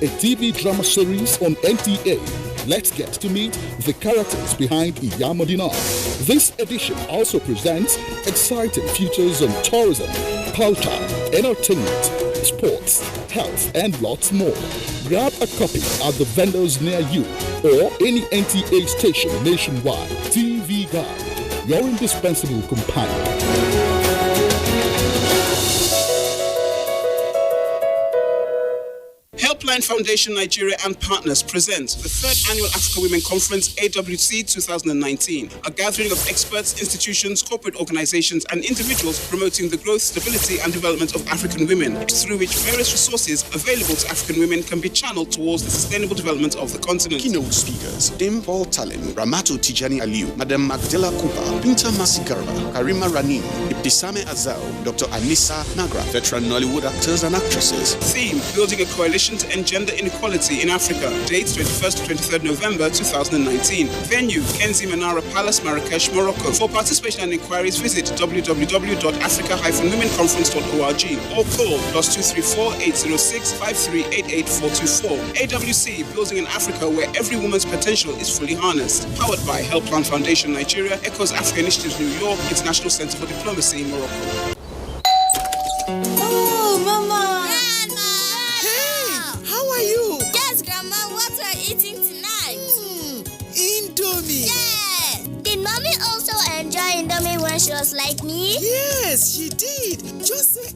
a TV drama series on NTA. Let's get to meet the characters behind Iyamodina. This edition also presents exciting features on tourism, culture, entertainment, sports, health, and lots more. Grab a copy at the vendors near you or any NTA station nationwide. TV Guide, your indispensable companion. Helpline Foundation Nigeria and partners present the 3rd Annual Africa Women Conference AWC 2019, a gathering of experts, institutions, corporate organizations, and individuals promoting the growth, stability, and development of African women, through which various resources available to African women can be channeled towards the sustainable development of the continent. Keynote speakers: Dame Paul Talin, Ramato Tijani Aliu, Madam Magdala Cooper, Binta Masigarba, Karima Ranim, Ibtisame Azao, Dr. Anissa Nagra, veteran Nollywood actors and actresses. Theme: Building a Coalition to End Gender Inequality in Africa. Dates: 21st to 23rd November 2019. Venue: Kenzi Manara Palace, Marrakesh, Morocco. For participation and inquiries, visit www.africa-womenconference.org or call +234 806 5388424. AWC, building an Africa where every woman's potential is fully harnessed. Powered by Helpline Foundation Nigeria, Echoes Africa Initiatives New York, International Center for Diplomacy, Morocco. Oh, Mama! Eating tonight? Indomie. Yeah. Did Mommy also enjoy Indomie when she was like me? Yes, she did. Just say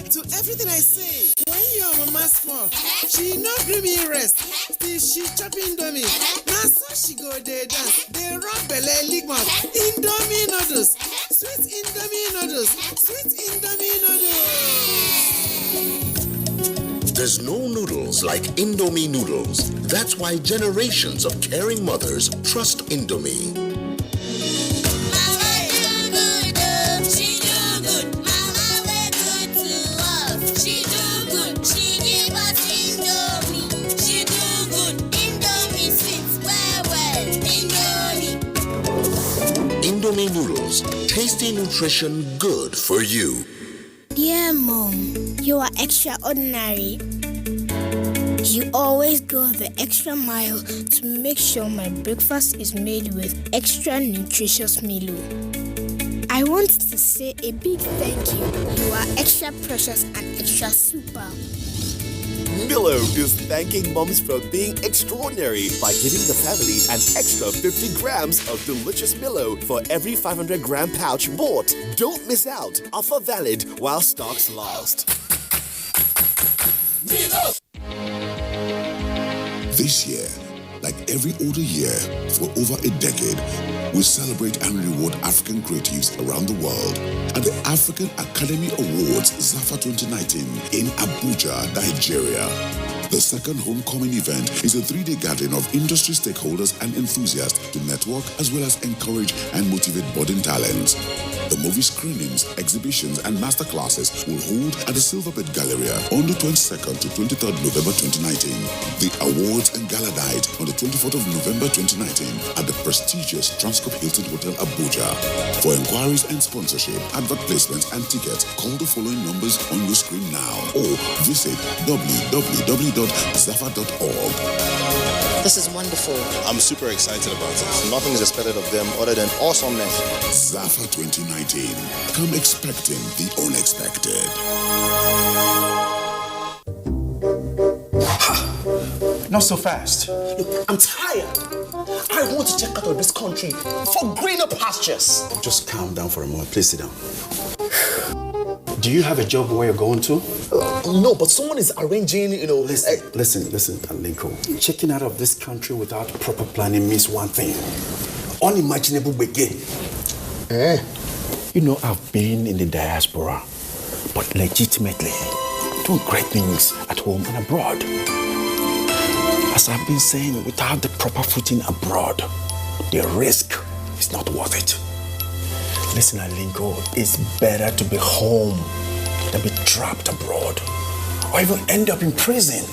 to everything I say. When your mama small, she no give me rest. Till she chop Indomie. Now so she go there dance. They rub belly lick mouth. Indomie noodles. Sweet Indomie noodles. Sweet Indomie noodles. There's no noodles like Indomie noodles. That's why generations of caring mothers trust Indomie. Mama do good, she do good. Mama way good to us. She do good, she give us Indomie. She do good, Indomie sweet, well, Indomie. Indomie noodles, tasty nutrition, good for you. Dear Mom, you are extraordinary. You always go the extra mile to make sure my breakfast is made with extra nutritious Milo. I want to say a big thank you. You are extra precious and extra super. Milo is thanking moms for being extraordinary by giving the family an extra 50 grams of delicious Milo for every 500-gram pouch bought. Don't miss out. Offer valid while stocks last. Milo! This year, like every other year, for over a decade, we celebrate and reward African creatives around the world at the African Academy Awards ZAFA 2019 in Abuja, Nigeria. The second homecoming event is a 3-day gathering of industry stakeholders and enthusiasts to network as well as encourage and motivate budding talents. The movie screenings, exhibitions, and masterclasses will hold at the Silverbird Galleria on the 22nd to 23rd November 2019. The awards and gala night on the 24th of November 2019 at the prestigious Transcorp Hilton Hotel Abuja. For inquiries and sponsorship, advert placements, and tickets, call the following numbers on your screen now or visit www.zafa.org. This is wonderful. I'm super excited about it. Nothing is expected of them other than awesomeness. ZAFA 2019. Come expecting the unexpected. Not so fast. Look, I'm tired. I want to check out of this country for greener pastures. Just calm down for a moment. Please sit down. Do you have a job where you're going to? No, but someone is arranging, Listen, Alinko. Checking out of this country without proper planning means one thing. Unimaginable begin. You know, I've been in the diaspora, but legitimately doing great things at home and abroad. As I've been saying, without the proper footing abroad, the risk is not worth it. Listen, Alinko, it's better to be home than be trapped abroad or even end up in prison.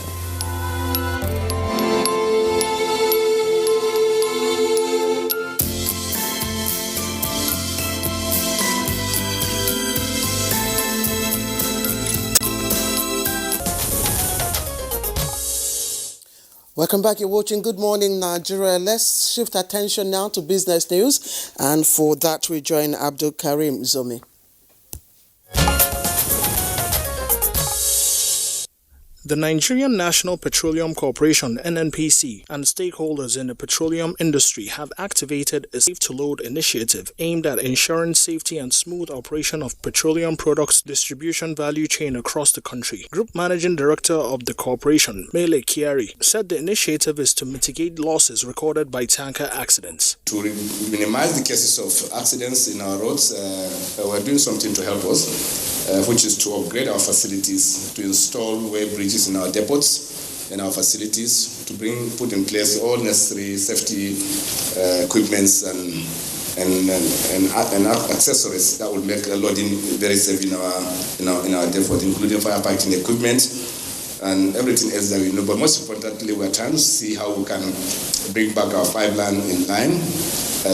Welcome back. You're watching Good Morning Nigeria. Let's shift attention now to business news. And for that, we join Abdul Karim Zomi. The Nigerian National Petroleum Corporation (NNPC) and stakeholders in the petroleum industry have activated a Safe to Load initiative aimed at ensuring safety and smooth operation of petroleum products distribution value chain across the country. Group Managing Director of the corporation, Mele Kiari, said the initiative is to mitigate losses recorded by tanker accidents. To minimize the cases of accidents in our roads, we're doing something to help us, which is to upgrade our facilities, to install weigh bridges in our depots and our facilities, to put in place all necessary safety equipments and accessories that will make loading very safe in our depot, including firefighting equipment and everything else that we know. But most importantly, we're trying to see how we can bring back our pipeline in line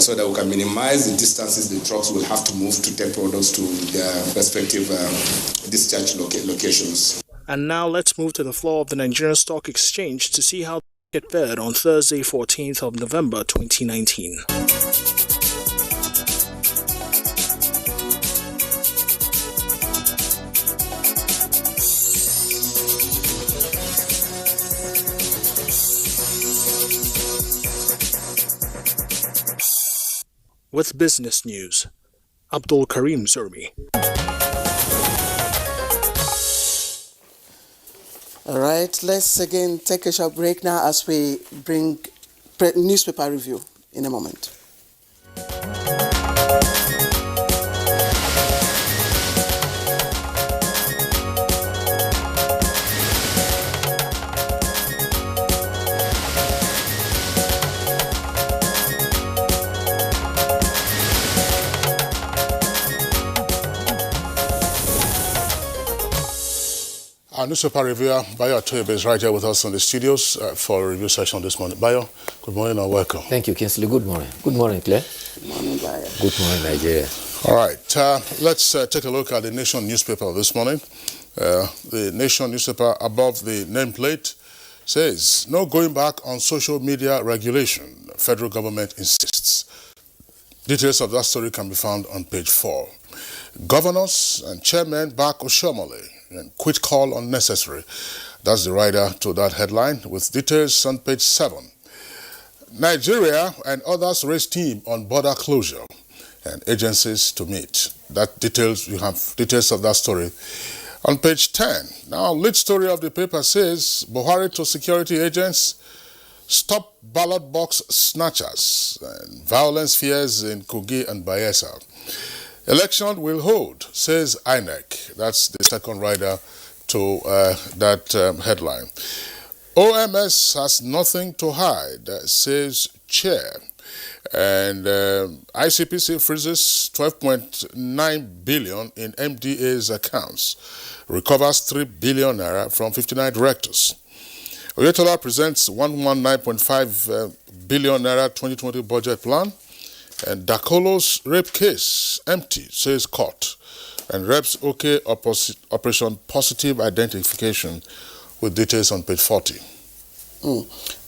so that we can minimize the distances the trucks will have to move to take products to their respective discharge locations. And now let's move to the floor of the Nigerian Stock Exchange to see how it fared on Thursday, 14th of November 2019. With business news, Abdul Karim Zurmi. All right, let's again take a short break now as we bring newspaper review in a moment. Our newspaper reviewer, Bayo Atoyebe, is right here with us in the studios for a review session this morning. Bayo, good morning and welcome. Thank you, Kinsley. Good morning. Good morning, Claire. Good morning, Bayo. Good morning, Nigeria. All right, let's take a look at the Nation newspaper this morning. The Nation newspaper above the nameplate says, no going back on social media regulation. Federal government insists. Details of that story can be found on page 4. Governors and chairmen back Oshomole and quit call unnecessary. That's the rider to that headline with details on page 7. Nigeria and others raise team on border closure and agencies to meet. That details, you have details of that story on page 10. Now, lead story of the paper says Buhari to security agents, stop ballot box snatchers and violence fears in Kogi and Bayelsa. Election will hold, says INEC. That's the second rider to that headline. OMS has nothing to hide, says chair. And ICPC freezes 12.9 billion in MDA's accounts, recovers 3 billion naira from 59 directors. Oyetola presents 119.5 billion naira 2020 budget plan. And Dakolo's rape case empty, says court. And Reps OK Operation Positive Identification with details on page 40.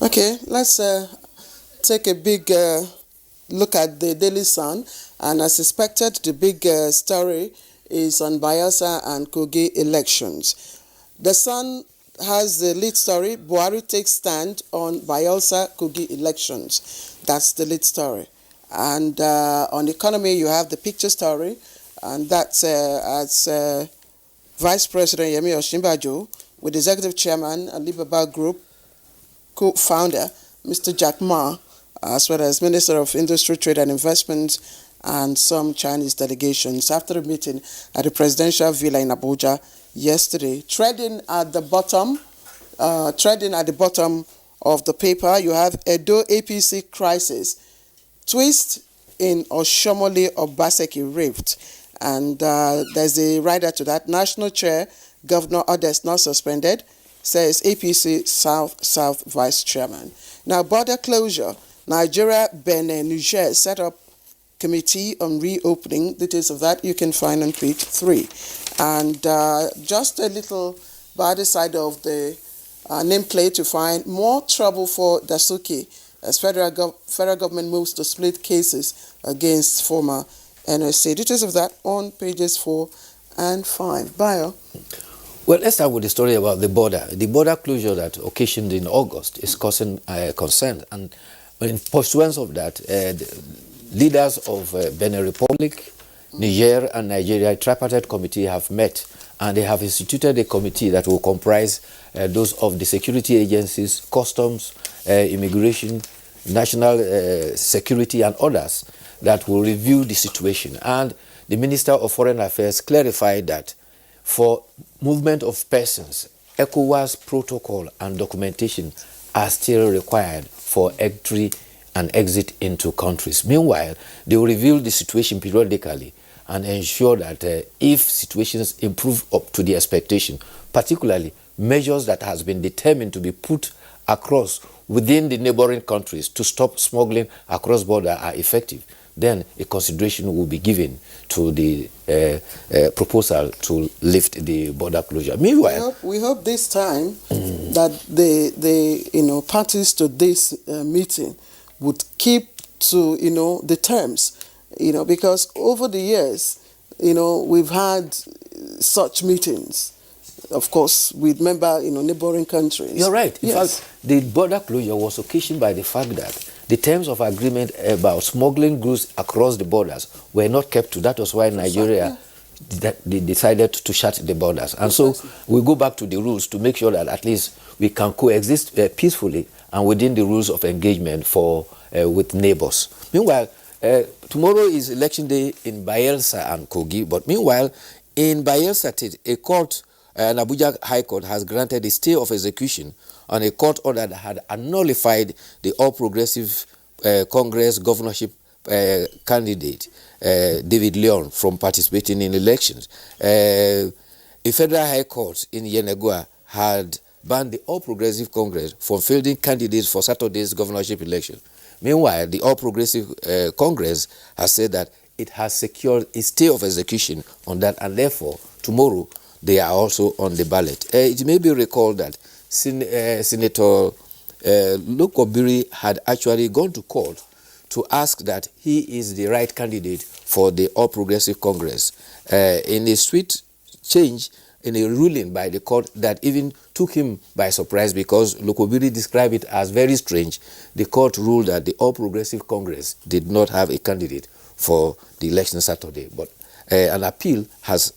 Okay, let's take a big look at the Daily Sun. And as expected, the big story is on Bayelsa and Kogi elections. The Sun has the lead story, Buhari takes stand on Bayelsa Kogi elections. That's the lead story. And on economy, you have the picture story, and that's as Vice President Yemi Osinbajo with Executive Chairman Alibaba Group co-founder Mr. Jack Ma, as well as Minister of Industry, Trade and Investment, and some Chinese delegations after a meeting at the presidential villa in Abuja yesterday. Treading at the bottom of the paper, you have Edo APC crisis. Twist in Oshomole Obaseki rift. And there's a rider to that. National Chair, Governor Odes not suspended, says APC South Vice Chairman. Now, border closure. Nigeria, Benin, Niger set up committee on reopening. Details of that you can find on page 3. And just a little by the side of the nameplate to find more trouble for Dasuki as federal government moves to split cases against former NSA. Details of that on pages 4 and 5. Bio. Well, let's start with the story about the border. The border closure that occasioned in August is causing concern, and in pursuance of that, leaders of Benin Republic, Niger, and Nigeria tripartite committee have met, and they have instituted a committee that will comprise those of the security agencies, customs, immigration, national security, and others that will review the situation. And the Minister of Foreign Affairs clarified that for movement of persons, ECOWAS protocol and documentation are still required for entry and exit into countries. Meanwhile, they will review the situation periodically and ensure that if situations improve up to the expectation, particularly measures that has been determined to be put across within the neighboring countries to stop smuggling across border are effective, then a consideration will be given to the proposal to lift the border closure. Meanwhile, we hope this time that the parties to this meeting would keep to the terms, because over the years, we've had such meetings. Of course, we remember neighboring countries. You're right. In Yes. fact, the border closure was occasioned by the fact that the terms of agreement about smuggling goods across the borders were not kept to. That was why Nigeria they decided to shut the borders. And so we go back to the rules to make sure that at least we can coexist peacefully and within the rules of engagement with neighbors. Meanwhile, tomorrow is election day in Bayelsa and Kogi, but meanwhile, in Bayelsa State, a court, an Abuja High Court, has granted a stay of execution on a court order that had nullified the All Progressive Congress governorship candidate, David Leon, from participating in elections. A federal high court in Yenagoa had banned the All Progressive Congress from fielding candidates for Saturday's governorship election. Meanwhile, the All Progressive Congress has said that it has secured a stay of execution on that, and therefore, tomorrow, they are also on the ballot. It may be recalled that Senator Lokobiri had actually gone to court to ask that he is the right candidate for the All Progressive Congress. In a sweet change, in a ruling by the court that even took him by surprise because Lokobiri described it as very strange, the court ruled that the All Progressive Congress did not have a candidate for the election Saturday. But an appeal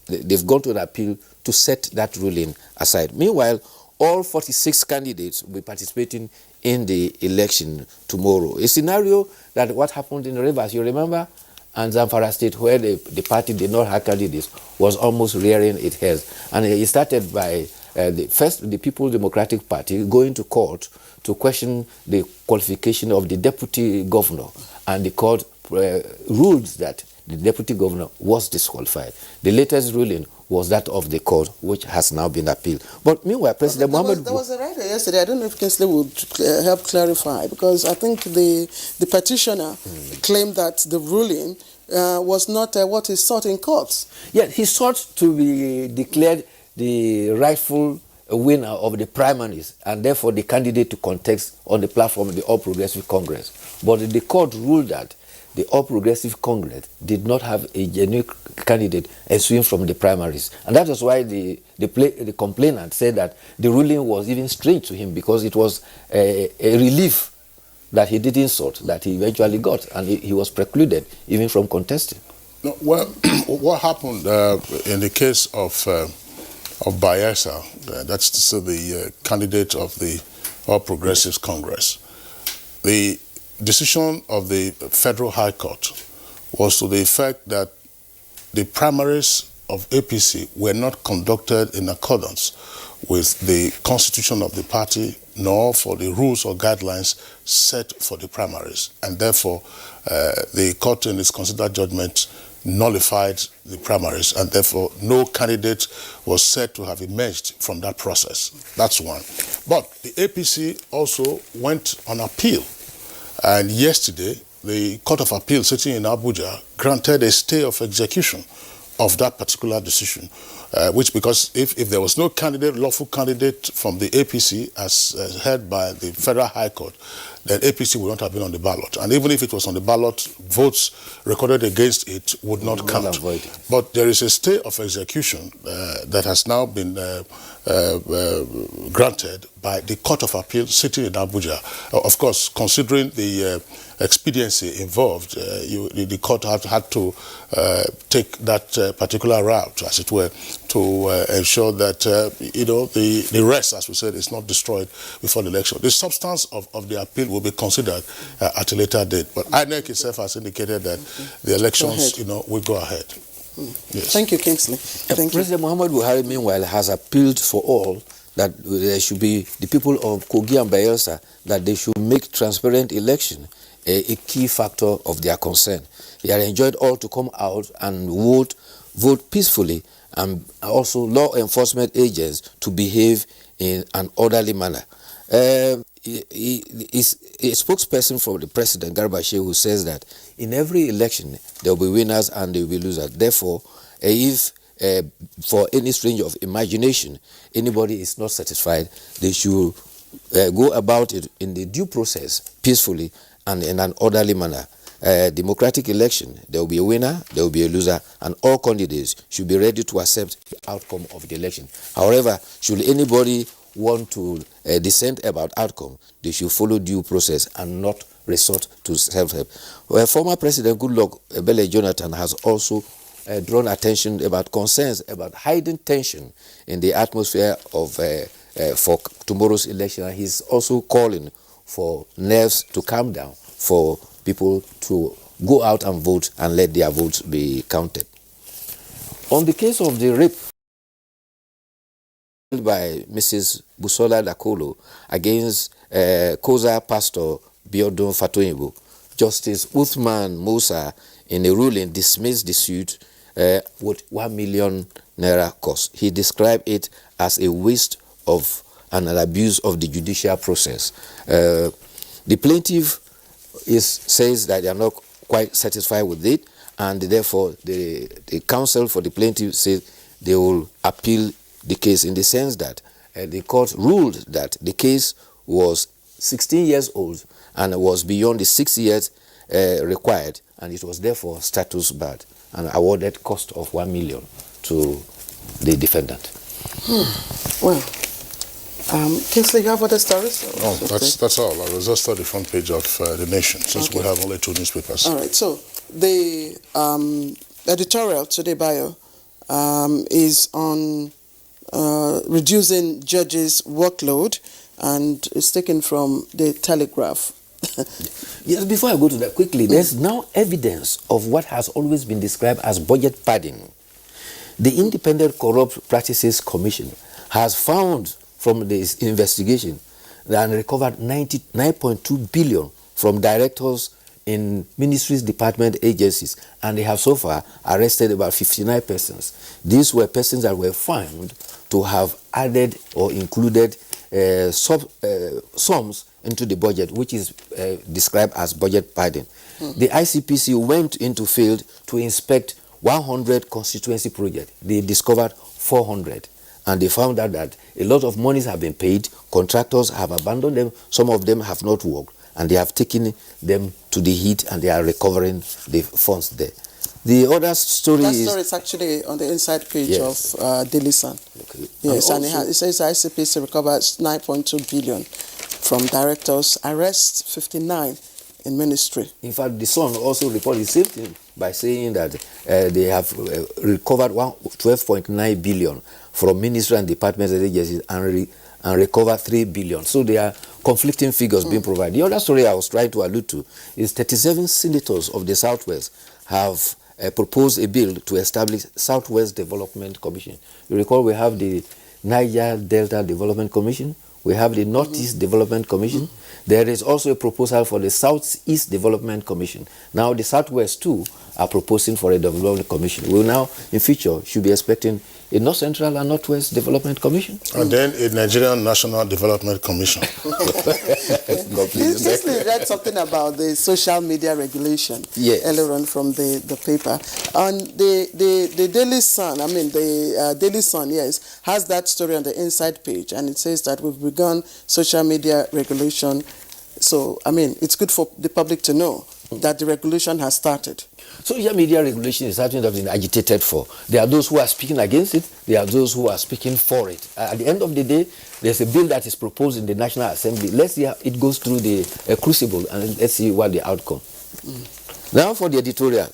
they've gone to an appeal to set that ruling aside. Meanwhile, all 46 candidates will be participating in the election tomorrow. A scenario that what happened in Rivers, you remember, and Zamfara State, where the party did not have candidates, was almost rearing its head. And it started by the People's Democratic Party going to court to question the qualification of the deputy governor, and the court ruled that the deputy governor was disqualified. The latest ruling was that of the court, which has now been appealed. But meanwhile, President Mohammed... There was a writer yesterday, I don't know if Kinsley would help clarify, because I think the petitioner claimed that the ruling was not what he sought in court. Yeah, he sought to be declared the rightful winner of the primaries, and therefore the candidate to contest on the platform of the All Progressive Congress. But the court ruled that the All Progressive Congress did not have a genuine candidate ensuing from the primaries. And that was why the complainant said that the ruling was even strange to him, because it was a relief that he didn't sought, that he eventually got, and he was precluded even from contesting. No, well, what happened in the case of Bayelsa, that's the candidate of the All Progressives Congress, the decision of the Federal High Court was to the effect that the primaries of APC were not conducted in accordance with the constitution of the party, nor for the rules or guidelines set for the primaries. And therefore, the court in its considered judgment nullified the primaries, and therefore no candidate was said to have emerged from that process. That's one. But the APC also went on appeal. And yesterday, the Court of Appeal sitting in Abuja granted a stay of execution of that particular decision, which because if there was no candidate, lawful candidate from the APC as heard by the Federal High Court, then APC would not have been on the ballot. And even if it was on the ballot, votes recorded against it would not count. But there is a stay of execution that has now been granted by the Court of Appeal sitting in Abuja. Of course, considering the expediency involved, the court had to take that particular route, as it were, to ensure that the rest, as we said, is not destroyed before the election. The substance of the appeal will be considered at a later date. But INEC itself has indicated that the elections, will go ahead. Yes. Thank you, Kingsley. Thank President Muhammad Buhari, meanwhile, has appealed for all that there should be the people of Kogi and Bayelsa, that they should make transparent election a key factor of their concern. He had enjoined all to come out and vote peacefully, and also law enforcement agents to behave in an orderly manner. Is a spokesperson for the president, Garba Shehu, says that in every election there will be winners and there will be losers. Therefore, if for any stretch of imagination anybody is not satisfied, they should go about it in the due process, peacefully and in an orderly manner. Democratic election, there will be a winner, there will be a loser, and all candidates should be ready to accept the outcome of the election. However, should anybody want to dissent about outcome, they should follow due process and not resort to self-help. Former President Goodluck Ebele Jonathan has also drawn attention about concerns about hidden tension in the atmosphere of for tomorrow's election. And he's also calling for nerves to calm down, for people to go out and vote and let their votes be counted. On the case of the rape by Mrs. Busola Dakolo against Koza Pastor Biodun Fatoyinbo, Justice Uthman Musa, in a ruling, dismissed the suit with 1 million naira cost. He described it as a waste of and an abuse of the judicial process. The plaintiff says that they are not quite satisfied with it, and therefore the counsel for the plaintiff says they will appeal the case, in the sense that the court ruled that the case was 16 years old and was beyond the 6 years required, and it was therefore status barred, and awarded cost of 1 million to the defendant. Well, Kingsley, you have other stories? Oh, that's all. I was just on the front page of The Nation, since we have only 2 newspapers. All right, so the editorial today, Bio, is on reducing judges' workload, and it's taken from the Telegraph. Yes, before I go to that quickly, there's now evidence of what has always been described as budget padding. The Independent Corrupt Practices Commission has found from this investigation and recovered 99.2 billion from directors in ministries, department, agencies, and they have so far arrested about 59 persons. These were persons that were found to have added or included sums into the budget, which is described as budget padding. The ICPC went into field to inspect 100 constituency projects. They discovered 400, and they found out that a lot of monies have been paid, contractors have abandoned them, some of them have not worked, and they have taken them to the heat and they are recovering the funds there. The other story is actually on the inside page of Daily Sun. Okay. Yes, and it says ICPC recovers 9.2 billion from directors, arrests 59 in ministry. In fact, the Sun also reported the same thing by saying that they have recovered 12.9 billion from ministry and departments and agencies and recovered 3 billion. So there are conflicting figures being provided. The other story I was trying to allude to is 37 senators of the Southwest have proposed a bill to establish Southwest Development Commission. You recall we have the Niger Delta Development Commission, we have the Northeast Development Commission. There is also a proposal for the Southeast Development Commission. Now the Southwest too are proposing for a development commission. We will now, in future, should be expecting a North Central and Northwest Development Commission. And then a Nigerian National Development Commission. This read something about the social media regulation earlier on from the paper. And the Daily Sun, Daily Sun, yes, has that story on the inside page, and it says that we've begun social media regulation. So, it's good for the public to know that the regulation has started. Social media regulation is something that has been agitated for. There are those who are speaking against it. There are those who are speaking for it. At the end of the day, there's a bill that is proposed in the National Assembly. Let's see how it goes through the crucible, and let's see what the outcome. Now for the editorial.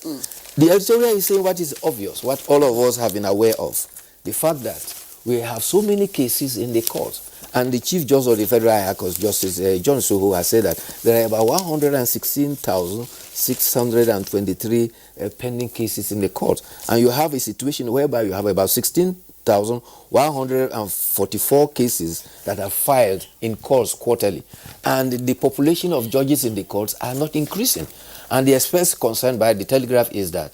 The editorial is saying what is obvious, what all of us have been aware of. The fact that we have so many cases in the court. And the Chief Justice of the Federal High Court, Justice John Soho, has said that there are about 116,623 pending cases in the court. And you have a situation whereby you have about 16,144 cases that are filed in courts quarterly. And the population of judges in the courts are not increasing. And the express concern by the Telegraph is that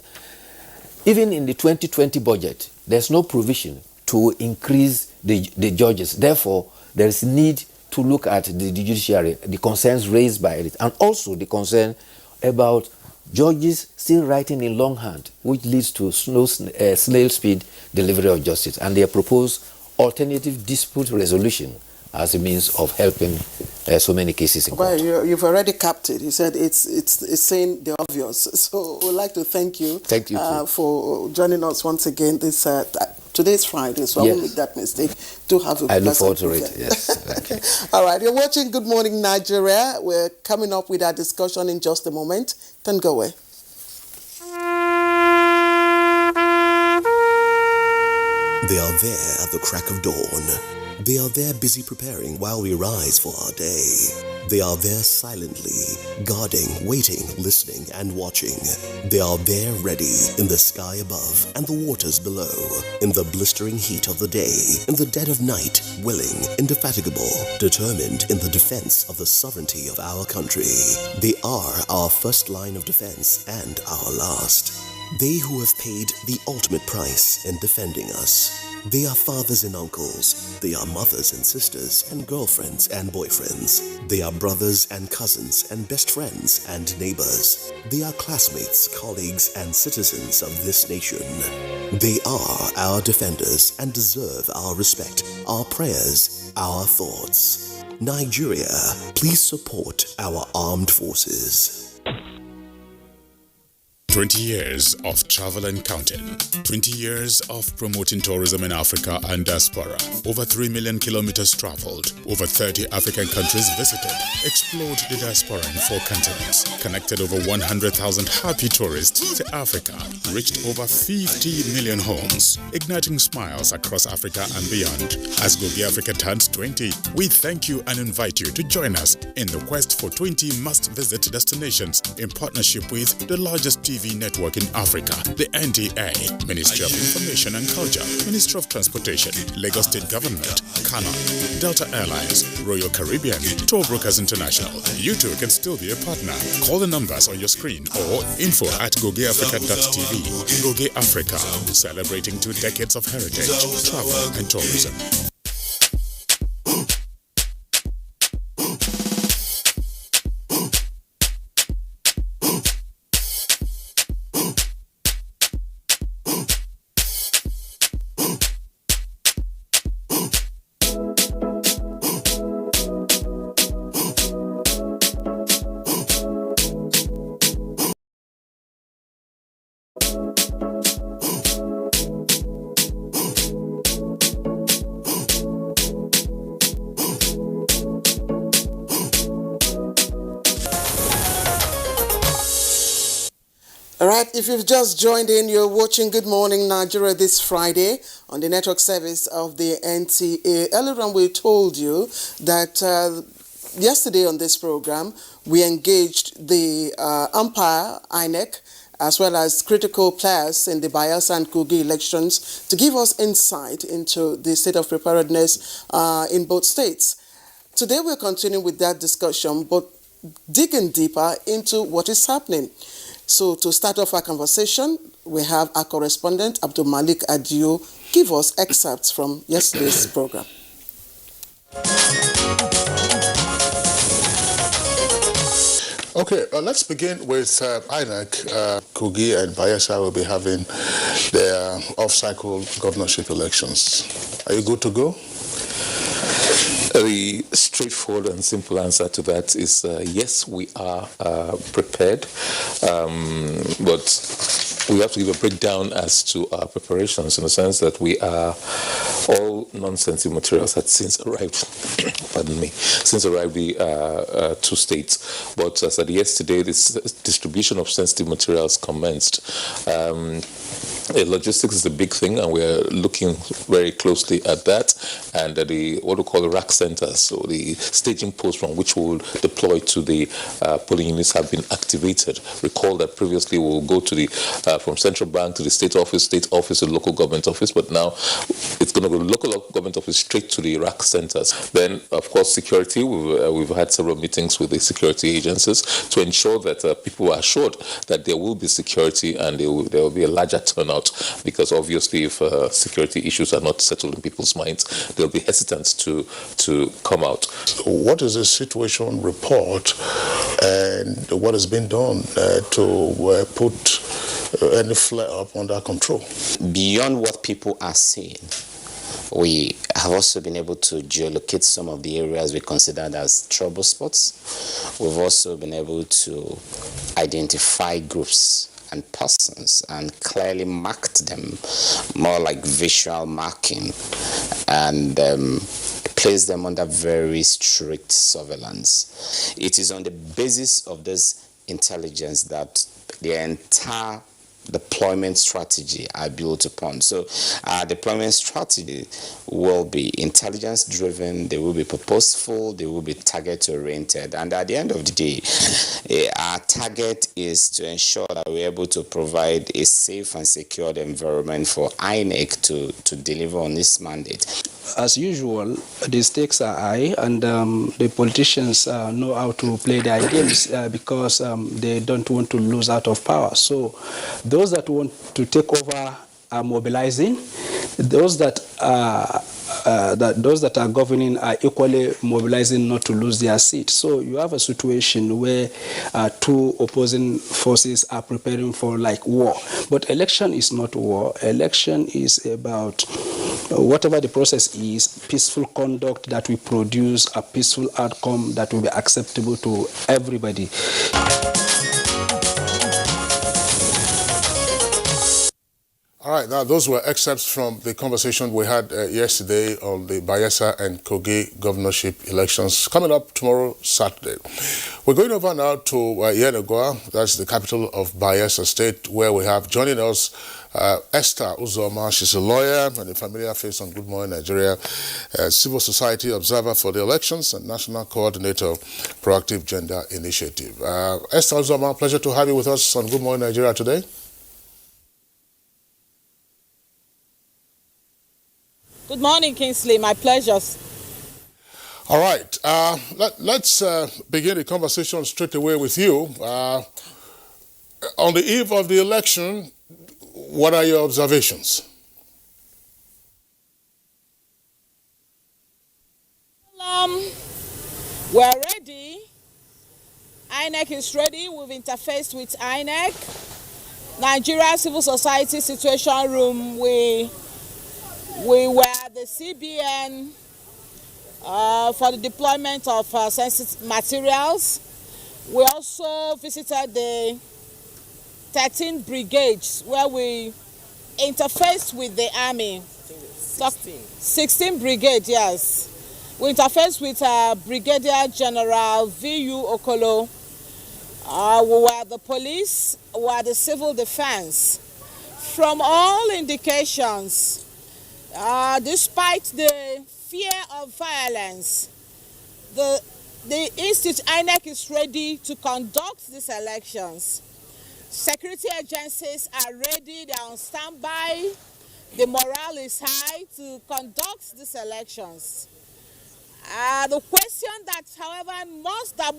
even in the 2020 budget, there's no provision to increase the judges. Therefore, there is need to look at the judiciary, the concerns raised by it, and also the concern about judges still writing in longhand, which leads to snail speed delivery of justice. And they propose alternative dispute resolution as a means of helping so many cases in court. Well, you've already capped it. You said it's saying the obvious. So we'd like to thank you. Thank you for joining us once again. Today's Friday, so I won't make that mistake. Do have a I look forward to it, yes. Okay. All right, you're watching Good Morning Nigeria. We're coming up with our discussion in just a moment. Don't go away. They are there at the crack of dawn. They are there busy preparing while we rise for our day. They are there silently, guarding, waiting, listening, and watching. They are there ready in the sky above and the waters below, in the blistering heat of the day, in the dead of night, willing, indefatigable, determined in the defense of the sovereignty of our country. They are our first line of defense and our last. They who have paid the ultimate price in defending us. They are fathers and uncles. They are mothers and sisters and girlfriends and boyfriends. They are brothers and cousins and best friends and neighbors. They are classmates, colleagues, and citizens of this nation. They are our defenders and deserve our respect, our prayers, our thoughts. Nigeria, please support our armed forces. 20 years of travel and counting. 20 years of promoting tourism in Africa and diaspora. Over 3 million kilometers traveled. Over 30 African countries visited. Explored the diaspora in 4 continents. Connected over 100,000 happy tourists to Africa. Reached over 50 million homes. Igniting smiles across Africa and beyond. As Gogi Africa turns 20, we thank you and invite you to join us in the quest for 20 must-visit destinations in partnership with the largest TV network in Africa, the NTA, Ministry of Information and Culture, Ministry of Transportation, Lagos State Government, Canon, Delta Airlines, Royal Caribbean, Tour Brokers International. You too can still be a partner. Call the numbers on your screen or info@gogeafrica.tv. Goge Africa, celebrating 2 decades of heritage, travel and tourism. All right, if you've just joined in, you're watching Good Morning Nigeria this Friday on the network service of the NTA. Earlier on, we told you that yesterday on this program, we engaged the umpire, INEC, as well as critical players in the Bayelsa and Kogi elections to give us insight into the state of preparedness in both states. Today, we're continuing with that discussion, but digging deeper into what is happening. So to start off our conversation, we have our correspondent, Abdul Malik Adio, give us excerpts from yesterday's program. Okay, let's begin with INEC. Kogi and Bayelsa will be having their off-cycle governorship elections. Are you good to go? The straightforward and simple answer to that is yes, we are prepared, but we have to give a breakdown as to our preparations in the sense that we are all non-sensitive materials had since arrived. Pardon me, since arrived the two states. But as at yesterday, this distribution of sensitive materials commenced. Logistics is a big thing, and we're looking very closely at that. And the what we call the rack centers, so the staging posts from which we'll deploy to the polling units have been activated. Recall that previously we'll go to the from central bank to the state office to local government office, but now it's going to go local government office straight to the rack centers. Then, of course, security. We've had several meetings with the security agencies to ensure that people are assured that there will be security and there will be a larger turnout, because obviously if security issues are not settled in people's minds, they'll be hesitant to come out. What is the situation report and what has been done to put any flare-up under control? Beyond what people are saying, we have also been able to geolocate some of the areas we considered as trouble spots. We've also been able to identify groups and persons and clearly marked them, more like visual marking, and place them under very strict surveillance. It is on the basis of this intelligence that the entire deployment strategy are built upon. So our deployment strategy will be intelligence driven, they will be purposeful, they will be target oriented, and at the end of the day, our target is to ensure that we're able to provide a safe and secured environment for INEC to deliver on this mandate. As usual, the stakes are high, and the politicians know how to play their games because they don't want to lose out of power. So those that want to take over are mobilizing. Those that are governing are equally mobilizing not to lose their seat. So you have a situation where two opposing forces are preparing for like war. But election is not war. Election is about whatever the process is, peaceful conduct that will produce a peaceful outcome that will be acceptable to everybody. All right, now those were excerpts from the conversation we had yesterday on the Bayelsa and Kogi governorship elections coming up tomorrow, Saturday. We're going over now to Yenagoa, that's the capital of Bayelsa State, where we have joining us Esther Uzoma. She's a lawyer and a familiar face on Good Morning Nigeria, civil society observer for the elections and national coordinator, Proactive Gender Initiative. Esther Uzoma, pleasure to have you with us on Good Morning Nigeria today. Good morning, Kingsley. My pleasure. All right. Let's begin the conversation straight away with you. On the eve of the election, what are your observations? We're ready. INEC is ready. We've interfaced with INEC. Nigeria Civil Society Situation Room, we were at the CBN for the deployment of sensitive materials. We also visited the 13 brigades where we interfaced with the army. 16 brigades, yes. We interfaced with Brigadier General V.U. Okolo. We were the police, we were the civil defense. From all indications, despite the fear of violence, the INEC is ready to conduct these elections. Security agencies are ready, they are on standby. The morale is high to conduct these elections. The question that, however,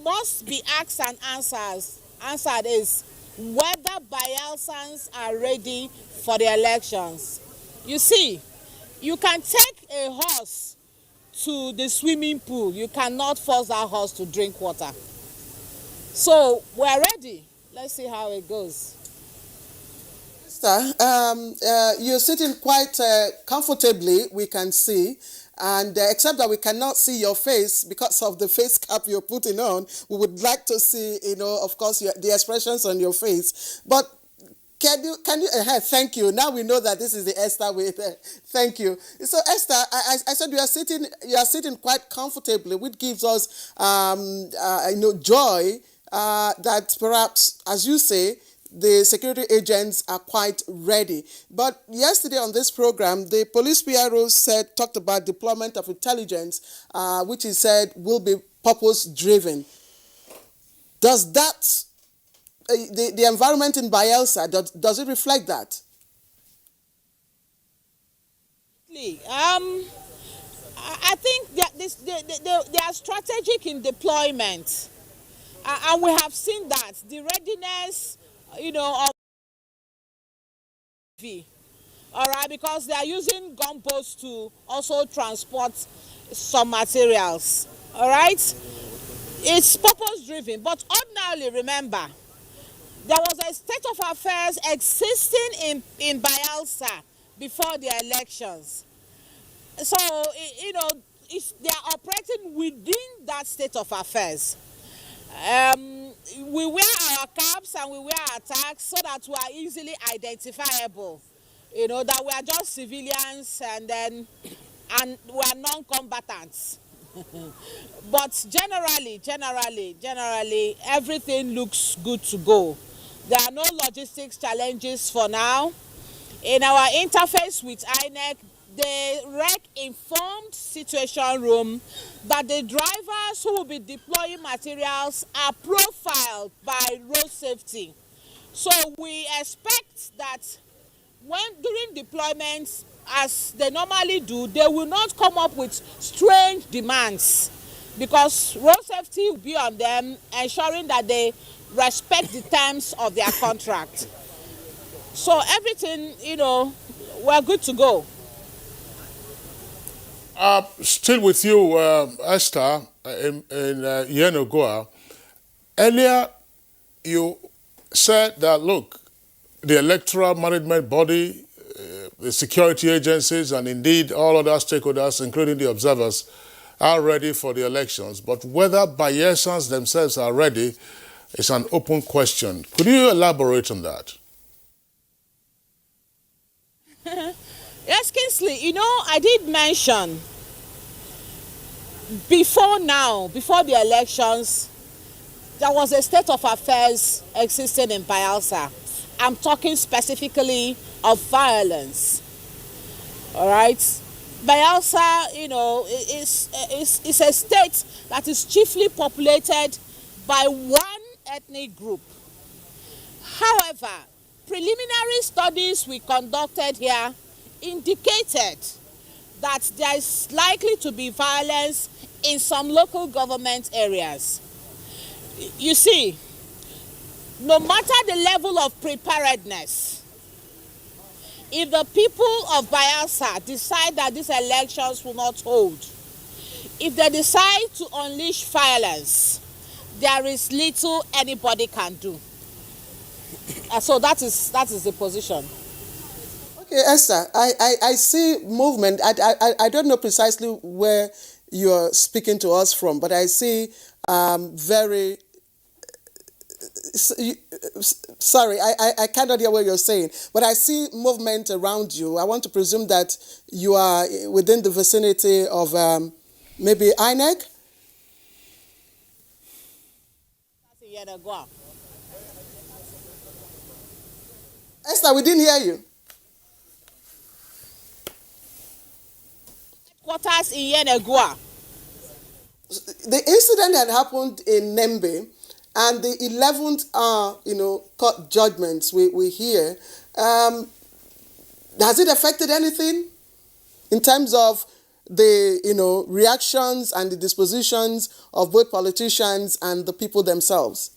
must be asked and answered is whether Bayelsans are ready for the elections. You see, You can take a horse to the swimming pool. You cannot force that horse to drink water. So we're ready. Let's see how it goes. Esther, you're sitting quite comfortably, we can see. And except that we cannot see your face because of the face cap you're putting on, we would like to see, of course, the expressions on your face. But can you? Thank you. Now we know that this is the Esther with. Thank you. So Esther, I said you are sitting quite comfortably, which gives us, joy that perhaps, as you say, the security agents are quite ready. But yesterday on this program, the police PRO talked about deployment of intelligence, which he said will be purpose-driven. Does that, the environment in Bayelsa, does it reflect that? I think that they are strategic in deployment. And we have seen that. The readiness, of all right, because they are using gunboats to also transport some materials, all right? It's purpose-driven, but ordinarily, remember, there was a state of affairs existing in Bayelsa before the elections. So, they are operating within that state of affairs. We wear our caps and we wear our tags so that we are easily identifiable. That we are just civilians and we are non-combatants. But generally, everything looks good to go. There are no logistics challenges for now. In our interface with INEC, the REC informed situation room that the drivers who will be deploying materials are profiled by road safety. So we expect that during deployments, as they normally do, they will not come up with strange demands because road safety will be on them, ensuring that they respect the terms of their contract. So everything, we're good to go. Still with you, Esther, in Yenagoa. Earlier, you said that, look, the electoral management body, the security agencies, and indeed all other stakeholders, including the observers, are ready for the elections. But whether Bayelsans themselves are ready is an open question. Could you elaborate on that? Yes, Kingsley, I did mention before the elections, there was a state of affairs existing in Bayelsa. I'm talking specifically of violence. All right? Bayelsa, is a state that is chiefly populated by one ethnic group. However, preliminary studies we conducted here indicated that there is likely to be violence in some local government areas. You see, no matter the level of preparedness, if the people of Bayelsa decide that these elections will not hold, if they decide to unleash violence, there is little anybody can do. So that is the position. Okay, Esther, I see movement. I don't know precisely where you're speaking to us from, but I see very... Sorry, I cannot hear what you're saying, but I see movement around you. I want to presume that you are within the vicinity of maybe INEC? Esther, we didn't hear you. Quarters in Yenagua. The incident had happened in Nembe, and the 11th, court judgments we hear. Has it affected anything in terms of the, reactions and the dispositions of both politicians and the people themselves?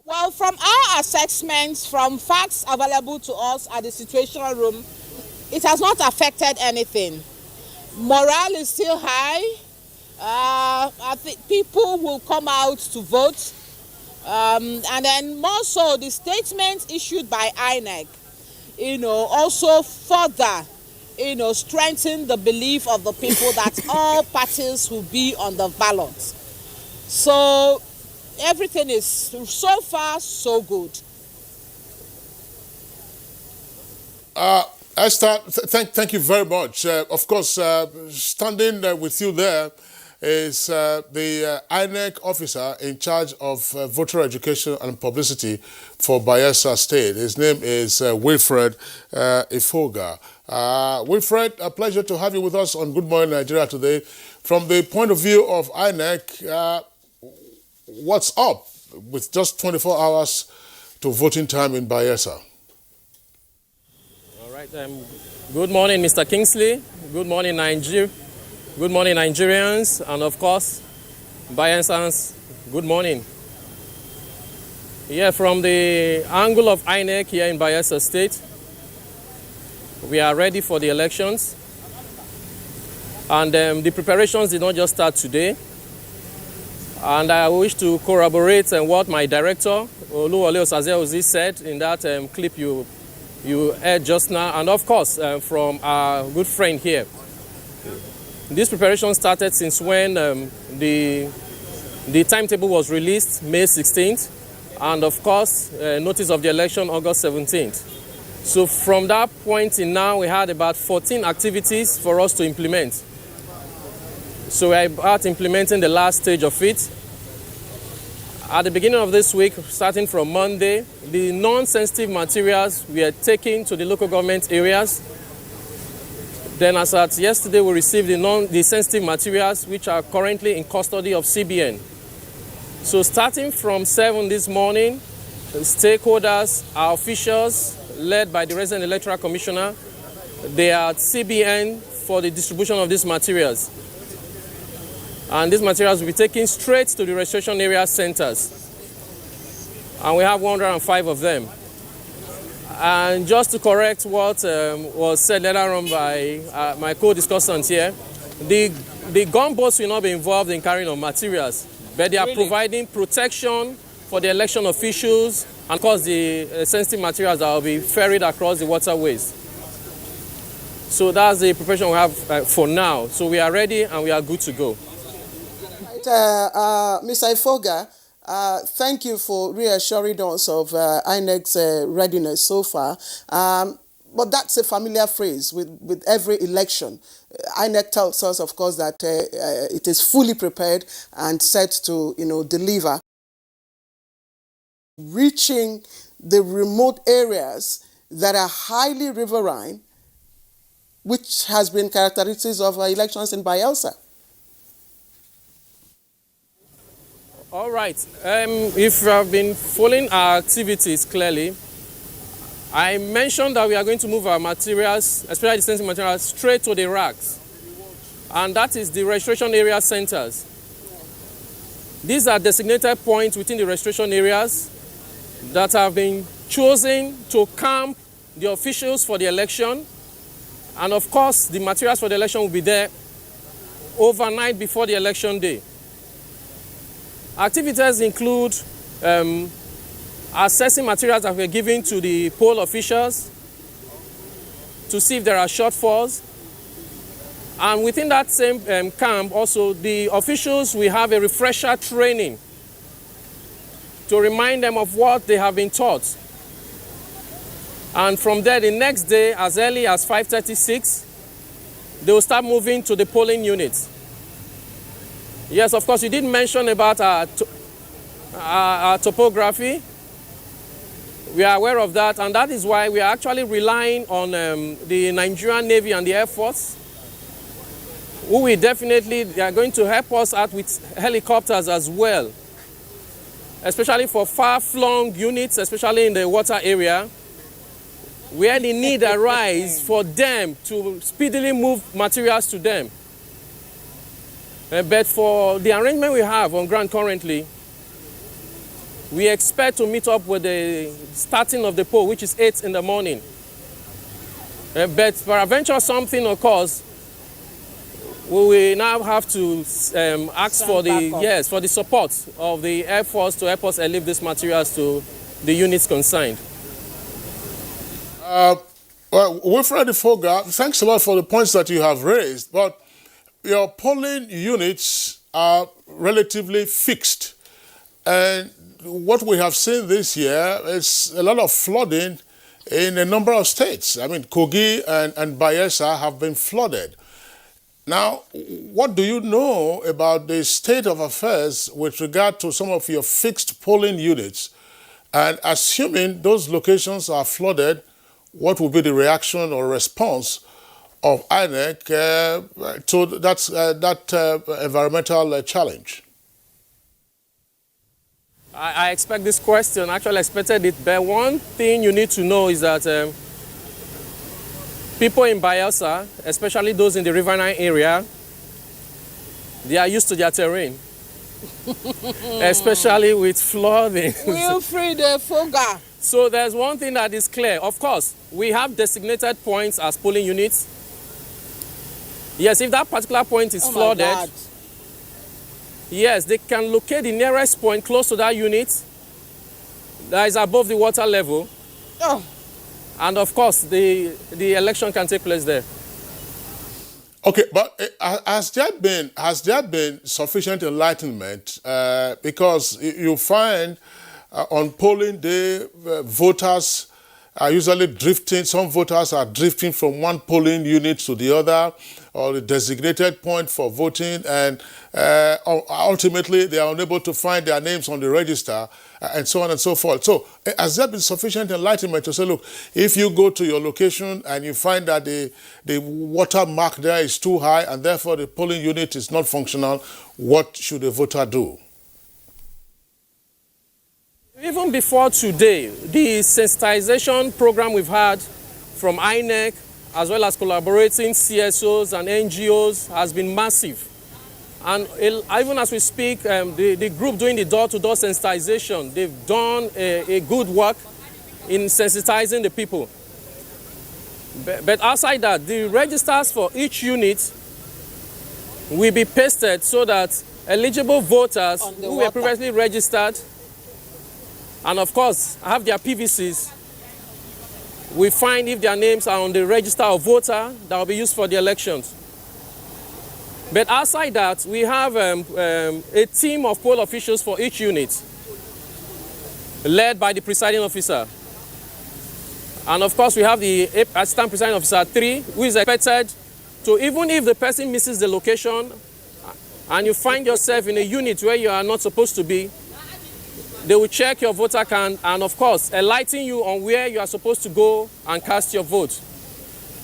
Well, from our assessments, from facts available to us at the Situation Room, it has not affected anything. Morale is still high. I think people will come out to vote. And then more so, the statement issued by INEC, also further, strengthen the belief of the people that all parties will be on the ballot. So everything is so far so good. Esther, thank you very much. Of course, standing with you there is the INEC officer in charge of voter education and publicity for Bayelsa State. His name is Wilfred Ifoga. Wilfred, a pleasure to have you with us on Good Morning Nigeria today. From the point of view of INEC, what's up with just 24 hours to voting time in Bayelsa? All right. Good morning, Mr. Kingsley. Good morning, Nigeria. Good morning, Nigerians, and of course, Bayelsans, good morning. Yeah, from the angle of INEC here in Bayelsa State, we are ready for the elections. And the preparations did not just start today. And I wish to corroborate what my director, Oluwole Osaze-Ozi, said in that clip you heard just now, and of course, from our good friend here. This preparation started since when the timetable was released, May 16th, and of course, notice of the election, August 17th. So from that point in now, we had about 14 activities for us to implement. So we are about implementing the last stage of it. At the beginning of this week, starting from Monday, the non-sensitive materials we are taking to the local government areas. Then as at yesterday, we received the sensitive materials which are currently in custody of CBN. So starting from 7 this morning, the stakeholders, our officials, led by the resident electoral commissioner, they are at CBN for the distribution of these materials. And these materials will be taken straight to the registration area centers. And we have 105 of them. And just to correct what was said later on by my co-discussants here, the gunboats will not be involved in carrying of materials, but they are providing protection for the election officials and of course the sensitive materials that will be ferried across the waterways. So that's the preparation we have for now. So we are ready and we are good to go. Mr. Ifoga, thank you for reassuring us of INEC's readiness so far. But that's a familiar phrase with every election. INEC tells us, of course, that it is fully prepared and set to, deliver. Reaching the remote areas that are highly riverine, which has been characteristics of elections in Bayelsa. All right. If you have been following our activities clearly, I mentioned that we are going to move our materials, especially the sensitive materials, straight to the racks. And that is the registration area centers. These are designated points within the registration areas that have been chosen to camp the officials for the election. And of course, the materials for the election will be there overnight before the election day. Activities include assessing materials that were given to the poll officials to see if there are shortfalls. And within that same camp, also, the officials will have a refresher training to remind them of what they have been taught. And from there, the next day, as early as 5:36, they will start moving to the polling units. Yes, of course, you did mention about our topography. We are aware of that, and that is why we are actually relying on the Nigerian Navy and the Air Force, who will they are going to help us out with helicopters as well, especially for far-flung units, especially in the water area, where the need arises for them to speedily move materials to them. But for the arrangement we have on ground currently, we expect to meet up with the starting of the poll, which is 8 in the morning. But peradventure something occurs, we will now have to ask for the support of the Air Force to help us relieve these materials to the units concerned. Well, Wilfred Foga, thanks a lot for the points that you have raised, but your polling units are relatively fixed. And what we have seen this year is a lot of flooding in a number of states. I mean, Kogi and Bayelsa have been flooded. Now, what do you know about the state of affairs with regard to some of your fixed polling units? And assuming those locations are flooded, what will be the reaction or response of INEC to that environmental challenge? I expect this question, actually expected it, but one thing you need to know is that people in Bayelsa, especially those in the riverine area, they are used to their terrain, especially with flooding. Wilfred Foga. So there's one thing that is clear. Of course, we have designated points as polling units. Yes, if that particular point is flooded, yes, they can locate the nearest point close to that unit that is above the water level. Oh. And of course, the election can take place there. Okay, but has there been sufficient enlightenment? Because you find on polling day, voters are usually drifting. Some voters are drifting from one polling unit to the other, or the designated point for voting, and ultimately they are unable to find their names on the register, and so on and so forth. So has there been sufficient enlightenment to say, look, if you go to your location and you find that the water mark there is too high and therefore the polling unit is not functional, what should a voter do? Even before today, the sensitization program we've had from INEC, as well as collaborating CSOs and NGOs, has been massive. And even as we speak, the group doing the door-to-door sensitization, they've done a good work in sensitizing the people. But outside that, the registers for each unit will be pasted so that eligible voters who were previously registered and of course have their PVCs, we find if their names are on the register of voter that will be used for the elections. But outside that, we have a team of poll officials for each unit, led by the presiding officer. And of course, we have the assistant presiding officer 3, who is expected to, even if the person misses the location and you find yourself in a unit where you are not supposed to be, they will check your voter card and, of course, enlighten you on where you are supposed to go and cast your vote.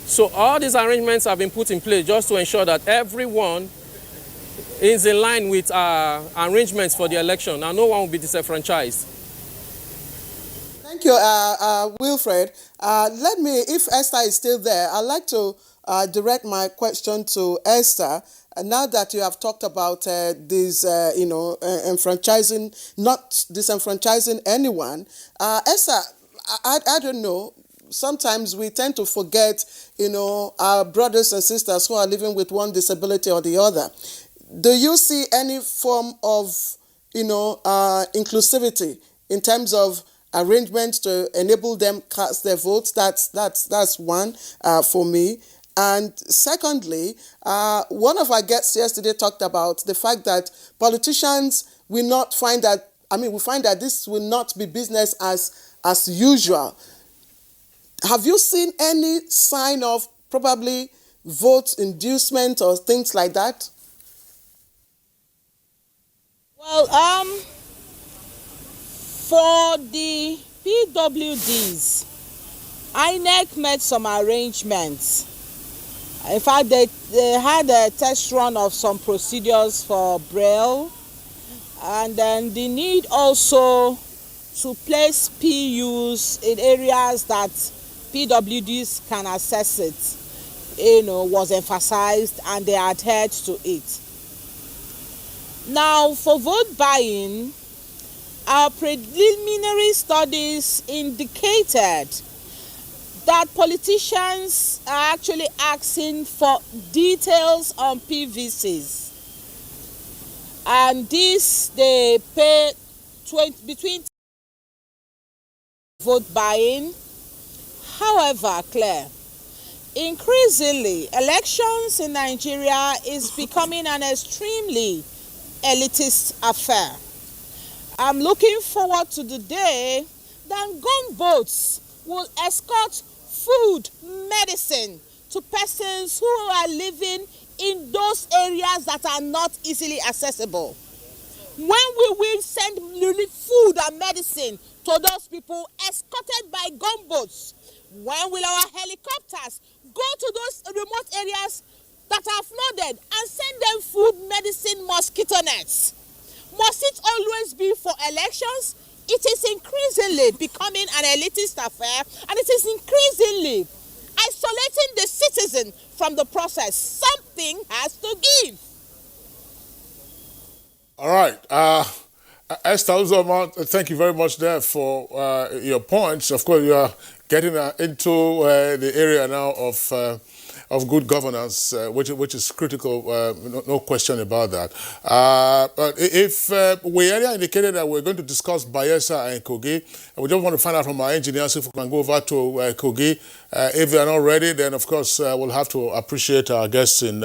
So all these arrangements have been put in place just to ensure that everyone is in line with our arrangements for the election and no one will be disenfranchised. Thank you, Wilfred. Let me, if Esther is still there, I'd like to direct my question to Esther. Now that you have talked about this, enfranchising, not disenfranchising anyone, Esther, I don't know. Sometimes we tend to forget, our brothers and sisters who are living with one disability or the other. Do you see any form of, inclusivity in terms of arrangements to enable them cast their votes? That's one for me. And secondly, one of our guests yesterday talked about the fact that politicians will not find that, we find that this will not be business as usual. Have you seen any sign of probably vote inducement or things like that? Well, for the PWDs, INEC made some arrangements. In fact, they had a test run of some procedures for Braille, and then the need also to place PUs in areas that PWDs can access it, was emphasized, and they adhered to it. Now, for vote buying, our preliminary studies indicated that politicians are actually asking for details on PVCs. And this, they pay between vote buying. However, Claire, increasingly, elections in Nigeria is becoming an extremely elitist affair. I'm looking forward to the day that gunboats will escort food, medicine to persons who are living in those areas that are not easily accessible. When we will send food and medicine to those people escorted by gunboats? When will our helicopters go to those remote areas that are flooded and send them food, medicine, mosquito nets? Must it always be for elections? It is increasingly becoming an elitist affair, and it is increasingly isolating the citizen from the process. Something has to give. All right. Esther Uzoma, thank you very much there for your points. Of course, you are getting into the area now of good governance, which is critical, no question about that. But if we earlier indicated that we're going to discuss Bayelsa and Kogi, and we just want to find out from our engineers if we can go over to Kogi. If they are not ready, then of course we'll have to appreciate our guests in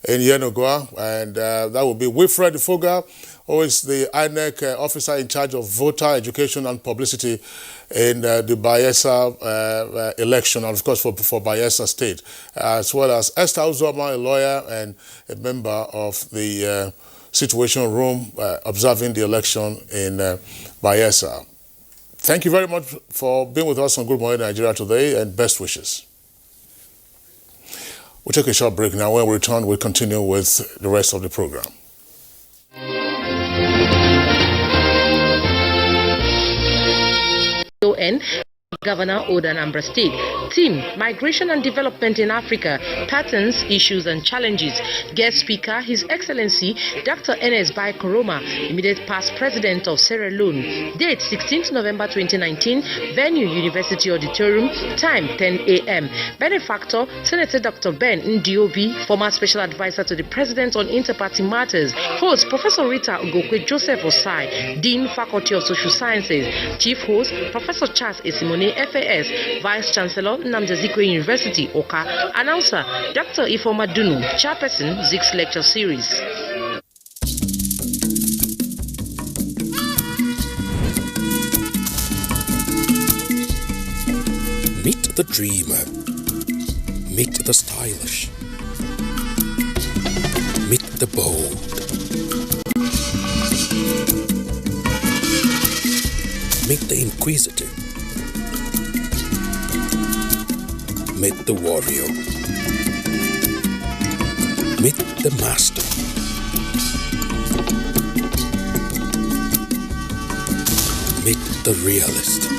Yenagoa, and that will be Wilfred Foga, who is the INEC officer in charge of voter education and publicity in the Bayelsa election, and of course for Bayelsa State, as well as Esther Uzoma, a lawyer and a member of the Situation Room observing the election in Bayelsa. Thank you very much for being with us on Good Morning Nigeria today, and best wishes. We'll take a short break now. When we return, we'll continue with the rest of the program. Governor of Anambra State. Team, Migration and Development in Africa, Patterns, Issues and Challenges. Guest speaker, His Excellency Dr. Enes Bai Koroma, immediate past President of Sierra Leone. Date 16th November 2019. Venue, University Auditorium. Time 10 a.m. Benefactor, Senator Dr. Ben Ndiobi, former Special Advisor to the President on Interparty Matters. Host, Professor Rita Ugokwe Joseph Osai, Dean, Faculty of Social Sciences. Chief host, Professor Charles Esimone, FAS, Vice Chancellor, Nnamdi Azikiwe University, Oka. Announcer, Dr. Ifeoma Dunu, Chairperson, Zix Lecture Series. Meet the dreamer. Meet the stylish. Meet the bold. Meet the inquisitive. Meet the warrior. Meet the master. Meet the realist.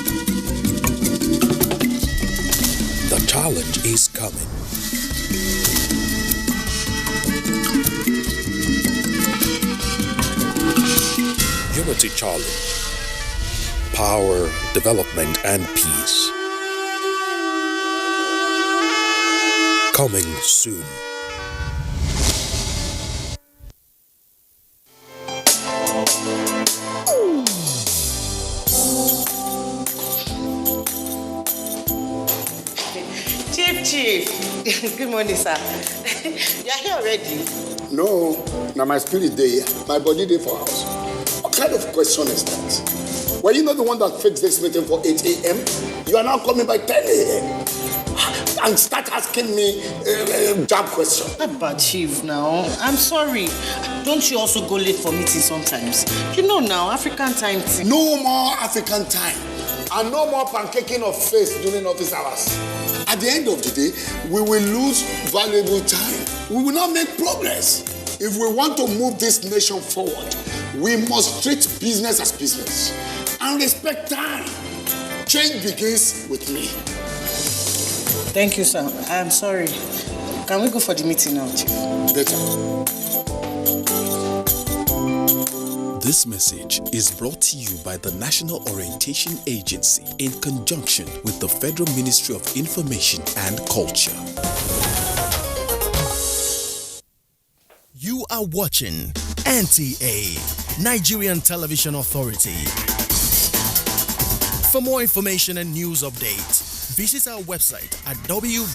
The challenge is coming. Unity Challenge. Power, development, and peace. Coming soon. Chief. Good morning, sir. You are here already? No, now my spirit day, my body day for house. What kind of question is that? Were you not the one that fixed this meeting for 8 a.m.? You are now coming by 10 a.m. and start asking me job questions. But Chief, now, I'm sorry. Don't you also go late for meetings sometimes? You know now, African time. No more African time. And no more pancaking of face during office hours. At the end of the day, we will lose valuable time. We will not make progress. If we want to move this nation forward, we must treat business as business and respect time. Change begins with me. Thank you, sir. I'm sorry. Can we go for the meeting now, Chief? Better. This message is brought to you by the National Orientation Agency in conjunction with the Federal Ministry of Information and Culture. You are watching NTA, Nigerian Television Authority. For more information and news updates, visit our website at www.nta.ng,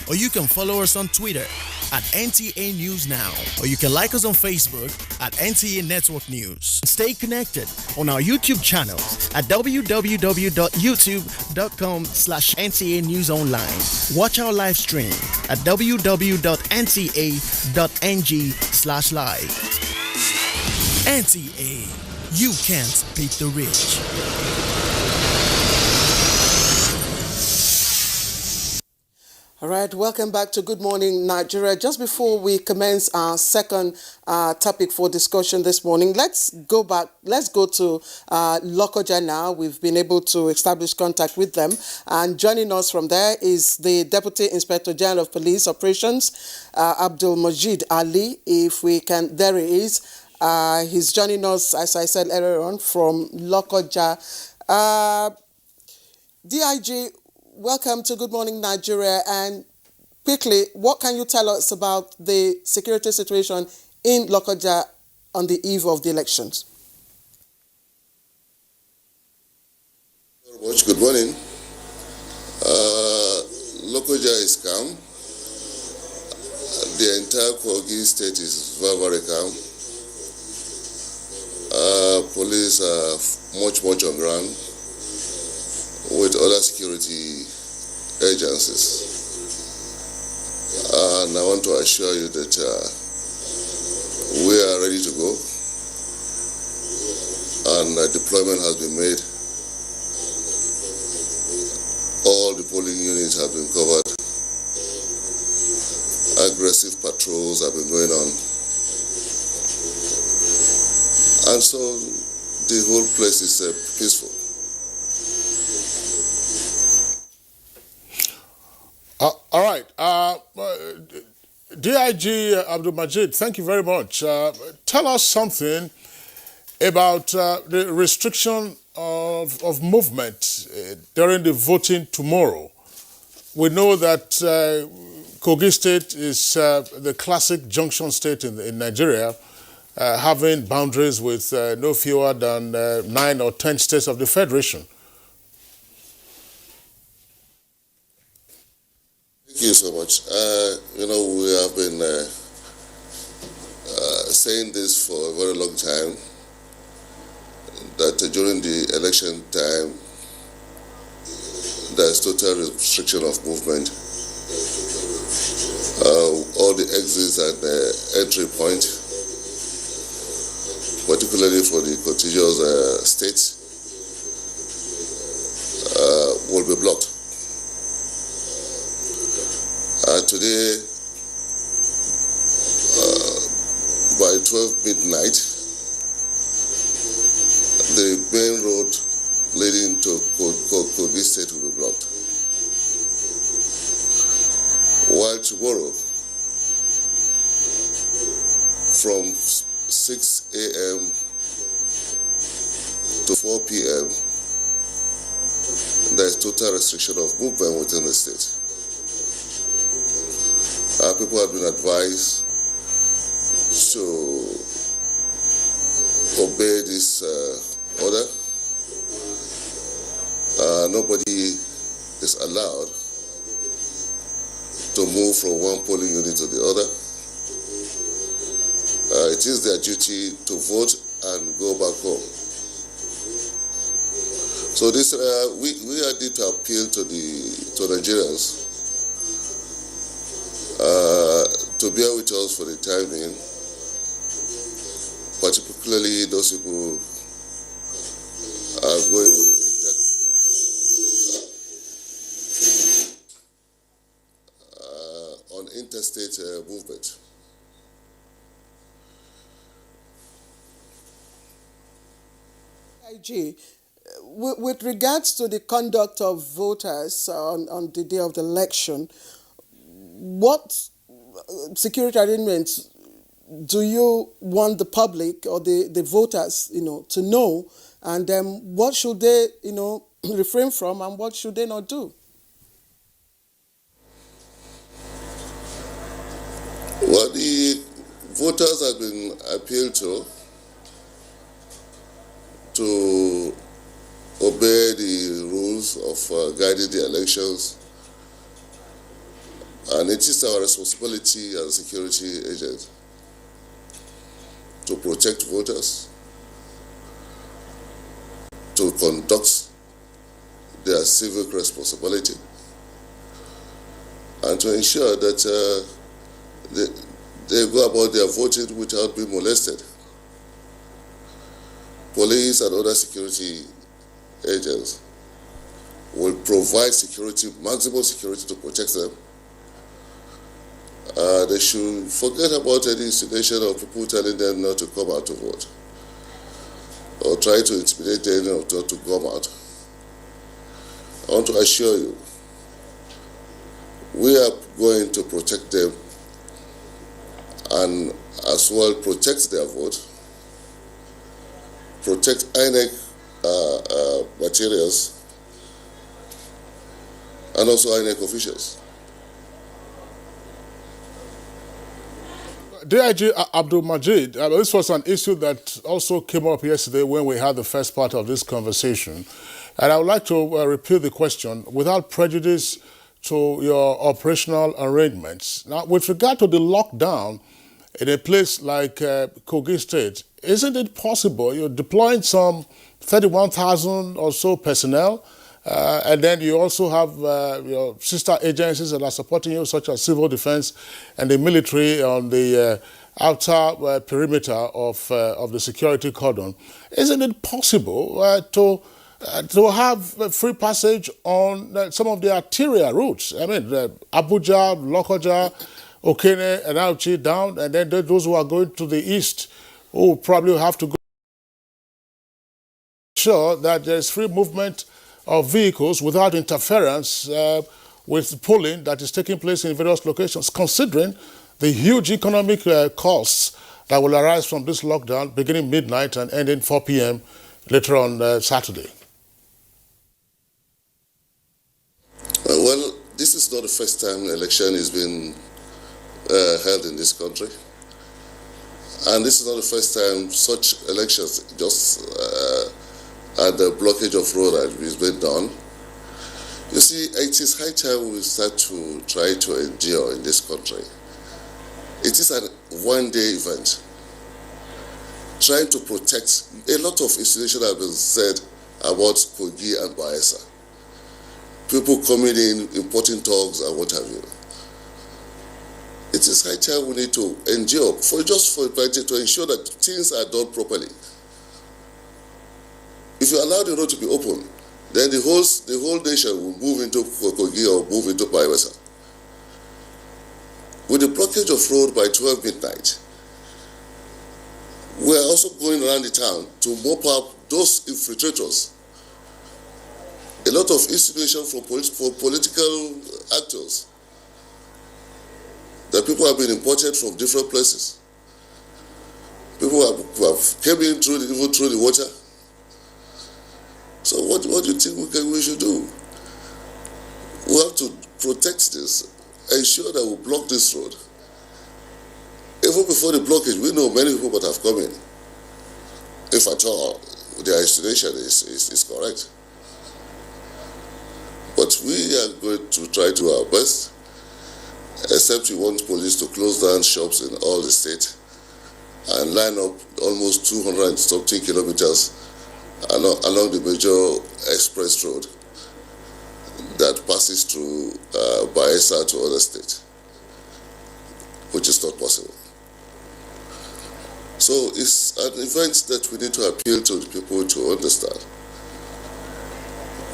or you can follow us on Twitter at NTA News Now, or you can like us on Facebook at NTA Network News. Stay connected on our YouTube channel at www.youtube.com/NTA News Online. Watch our live stream at www.nta.ng/live. NTA, you can't beat the rich. All right, welcome back to Good Morning Nigeria. Just before we commence our second topic for discussion this morning, let's go to Lokoja now. We've been able to establish contact with them. And joining us from there is the Deputy Inspector General of Police Operations, Abdul Majid Ali. If we can, there he is. He's joining us, as I said earlier on, from Lokoja. DIG, welcome to Good Morning Nigeria, and quickly, what can you tell us about the security situation in Lokoja on the eve of the elections? Very much. Good morning. Lokoja is calm. The entire Kogi state is very, very calm. Police are much on ground with other security agencies. And I want to assure you that we are ready to go. And deployment has been made. All the polling units have been covered. Aggressive patrols have been going on. And so the whole place is peaceful. All right. DIG Abdul Majid, thank you very much. Tell us something about the restriction of movement during the voting tomorrow. We know that Kogi State is the classic junction state in Nigeria, having boundaries with no fewer than 9 or 10 states of the Federation. Thank you so much. We have been saying this for a very long time, that during the election time, there's total restriction of movement. All the exits and entry point, particularly for the contiguous states, will be blocked. Today, by 12 midnight, the main road leading to Kogi State will be blocked. While tomorrow, from 6 a.m. to 4 p.m., there is total restriction of movement within the state. People have been advised to obey this order. Nobody is allowed to move from one polling unit to the other. It is their duty to vote and go back home. So this we are need to appeal to Nigerians to bear with us for the time being, particularly those people are going on interstate movement. IG, with regards to the conduct of voters on the day of the election, what security arrangements do you want the public or the voters, to know? And what should they, refrain from, and what should they not do? Well, the voters have been appealed to obey the rules of guiding the elections, and it is our responsibility as security agents to protect voters, to conduct their civic responsibility, and to ensure that they go about their voting without being molested. Police and other security agents will provide security, maximum security, to protect them. They should forget about any instigation of people telling them not to come out to vote, or try to intimidate them not to come out. I want to assure you, we are going to protect them and as well protect their vote, protect INEC materials, and also INEC officials. DIG Abdul Majid, this was an issue that also came up yesterday when we had the first part of this conversation. And I would like to repeat the question without prejudice to your operational arrangements. Now, with regard to the lockdown in a place like Kogi State, isn't it possible you're deploying some 31,000 or so personnel, and then you also have your sister agencies that are supporting you, such as civil defense and the military on the outer perimeter of the security cordon? Isn't it possible to have free passage on some of the arterial routes? I mean, Abuja, Lokoja, Okene, and Auchi down, and then those who are going to the east who probably have to go. Sure that there is free movement of vehicles without interference with polling that is taking place in various locations, considering the huge economic costs that will arise from this lockdown beginning midnight and ending 4 p.m. later on Saturday. Well, this is not the first time an election is being held in this country. And this is not the first time such elections just at the blockage of road has been done. You see, it is high time we start to try to endure in this country. It is a one-day event. Trying to protect, a lot of institutions have been said about Kogi and Bayelsa. People coming in, importing dogs and what have you. It is high time we need to endure to ensure that things are done properly. If you allow the road to be open, then the whole nation will move into Kogi or move into Bayelsa. With the blockage of road by 12 midnight, we are also going around the town to mop up those infiltrators. A lot of insinuation from political actors that people have been imported from different places. People who have came in even through the water. So what do you think we should do? We have to protect this, ensure that we block this road. Even before the blockage, we know many people that have come in, if at all their estimation is correct. But we are going to try to do our best, except we want police to close down shops in all the state and line up almost 200 and something kilometers along the major express road that passes through Bayelsa to other states, which is not possible. So it's an event that we need to appeal to the people to understand.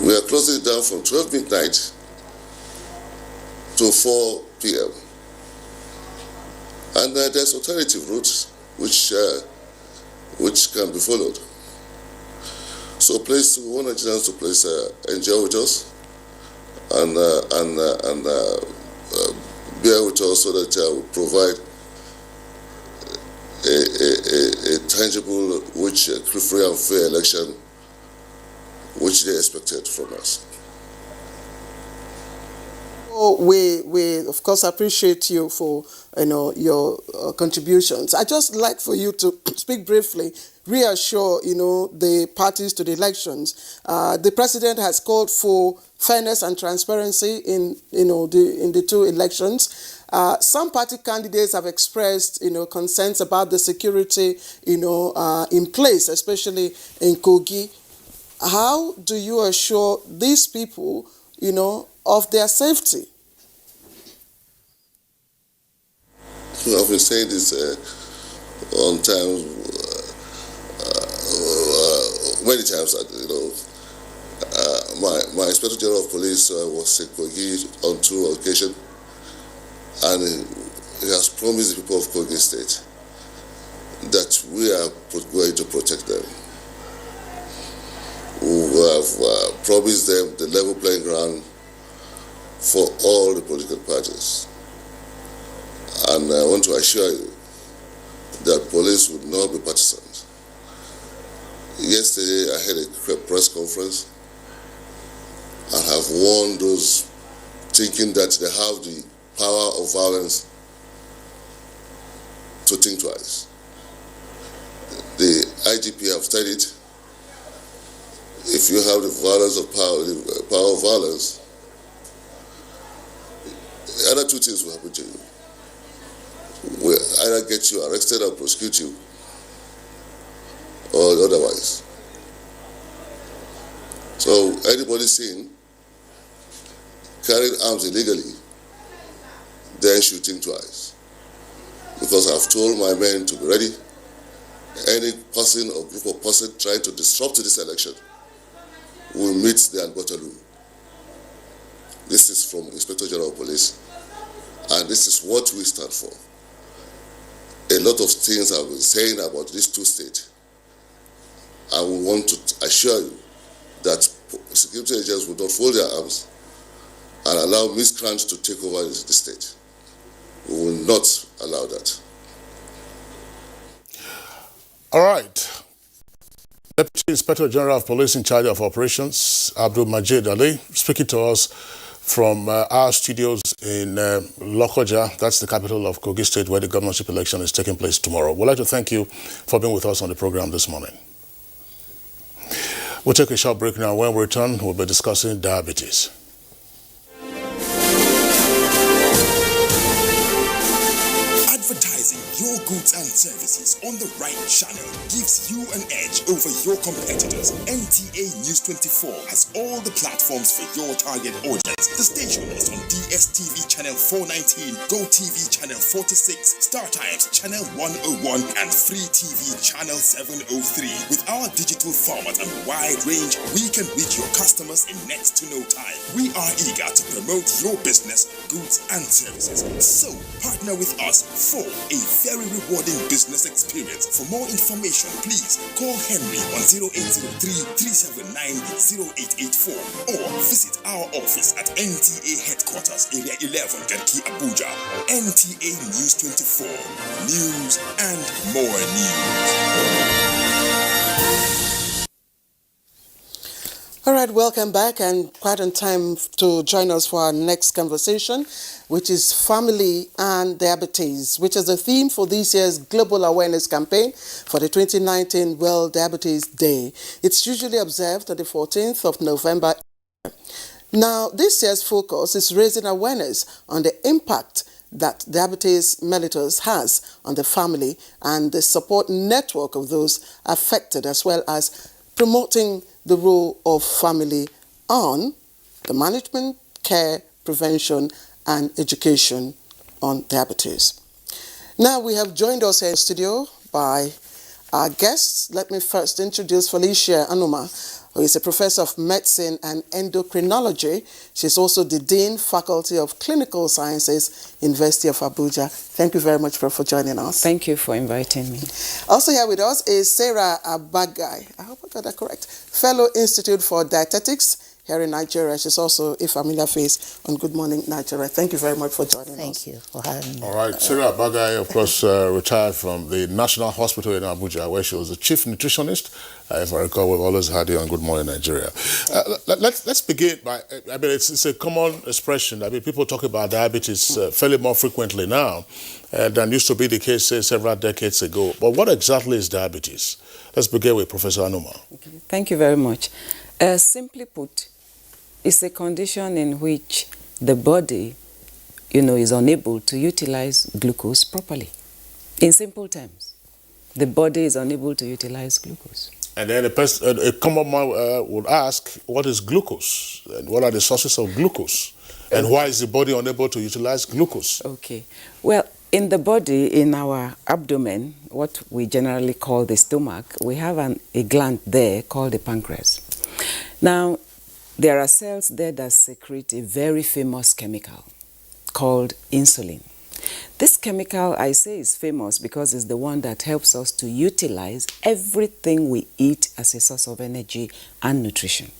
We are closing it down from 12 midnight to 4 p.m. And there's alternative routes which can be followed. So we want Nigerians to place enjoy with us and bear with us so that we provide a tangible, free and fair election, which they expected from us. We of course appreciate you for your contributions. I just like for you to speak briefly, reassure the parties to the elections. The president has called for fairness and transparency in the two elections. Some party candidates have expressed concerns about the security in place, especially in Kogi. How do you assure these people of their safety? I've been saying this on time, many times. My Inspector General of Police was in Kogi on 2 occasions, and he has promised the people of Kogi State that we are going to protect them. We have promised them the level playing ground for all the political parties. And I want to assure you that police would not be partisan. Yesterday I had a press conference and have warned those thinking that they have the power of violence to think twice. The IGP have said it. If you have the violence of power, the power of violence, the other 2 things will happen to you. Will either get you arrested or prosecute you, or otherwise. So anybody seen carrying arms illegally, then should think twice. Because I've told my men to be ready. Any person or group of persons trying to disrupt this election will meet their Waterloo. This is from Inspector General of Police, and this is what we stand for. A lot of things I've been saying about these 2 states, and we want to assure you that security agents will not fold their arms and allow miscreants to take over the state. We will not allow that. All right. Deputy Inspector General of Police in charge of operations, Abdul Majid Ali, speaking to us from our studios in Lokoja. That's the capital of Kogi State, where the governorship election is taking place tomorrow. We'd like to thank you for being with us on the program this morning. We'll take a short break now. When we return, we'll be discussing diabetes. Advertising your goods and services on the right channel gives you an edge over your competitors. NTA News 24 has all the platforms for your target audience. The station is on DSTV channel 419, GoTV channel 46, StarTimes channel 101, and Free TV channel 703. With our digital format and wide range, we can reach your customers in next to no time. We are eager to promote your business, goods, and services. So partner with us for a very rewarding business experience. For more information, please call Henry on 0803-379-0884 or visit our office at NTA Headquarters, Area 11, Garki, Abuja. NTA News 24. News and more news. All right, welcome back, and quite on time to join us for our next conversation, which is family and diabetes, which is the theme for this year's Global Awareness Campaign for the 2019 World Diabetes Day. It's usually observed on the 14th of November. Now, this year's focus is raising awareness on the impact that diabetes mellitus has on the family and the support network of those affected, as well as promoting the role of family on the management, care, prevention, and education on diabetes. Now we have joined us here in the studio by our guests. Let me first introduce Felicia Anuma, who is a professor of medicine and endocrinology. She's also the Dean, Faculty of Clinical Sciences, University of Abuja. Thank you very much for joining us. Thank you for inviting me. Also here with us is Sarah Abagai, I hope I got that correct, Fellow Institute for Dietetics, here in Nigeria. She's also a familiar face on Good Morning Nigeria. Thank you very much for joining us. Thank you for having me. All right, Sarah Bagai, of course, retired from the National Hospital in Abuja, where she was the chief nutritionist. If I recall, we've always had you on Good Morning Nigeria. Let's begin by, I mean, it's a common expression. I mean, people talk about diabetes fairly more frequently now than used to be the case, say, several decades ago. But what exactly is diabetes? Let's begin with Professor Anuma. Okay. Thank you very much. Simply put, it's a condition in which the body, is unable to utilize glucose properly. In simple terms, the body is unable to utilize glucose. And then a common man would ask, what is glucose? And what are the sources of glucose? And why is the body unable to utilize glucose? Okay. Well, in the body, in our abdomen, what we generally call the stomach, we have a gland there called the pancreas. Now, there are cells there that secrete a very famous chemical called insulin. This chemical, I say, is famous because it's the one that helps us to utilize everything we eat as a source of energy and nutrition.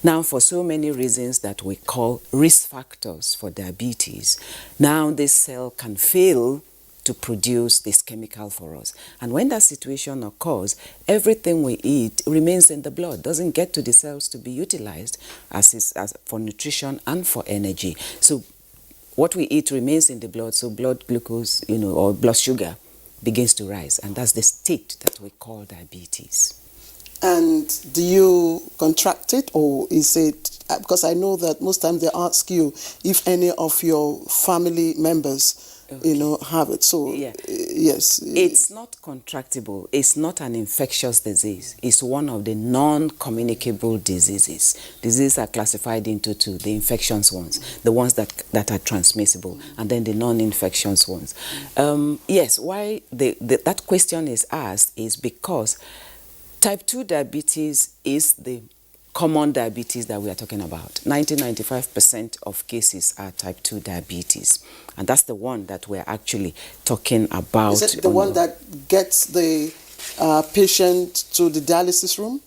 Now, for so many reasons that we call risk factors for diabetes, now this cell can fail to produce this chemical for us. And when that situation occurs, everything we eat remains in the blood, doesn't get to the cells to be utilized as for nutrition and for energy. So what we eat remains in the blood, so blood glucose, or blood sugar begins to rise. And that's the state that we call diabetes. And do you contract it, or is it, because I know that most times they ask you if any of your family members, have it. So, yeah. Yes. It's not contractable. It's not an infectious disease. It's one of the non-communicable diseases. Diseases are classified into two, the infectious ones, the ones that are transmissible, and then the non-infectious ones. Yes, why that question is asked is because type 2 diabetes is the common diabetes that we are talking about. 95% of cases are type 2 diabetes. And that's the one that we're actually talking about. Is it the one that gets the patient to the dialysis room?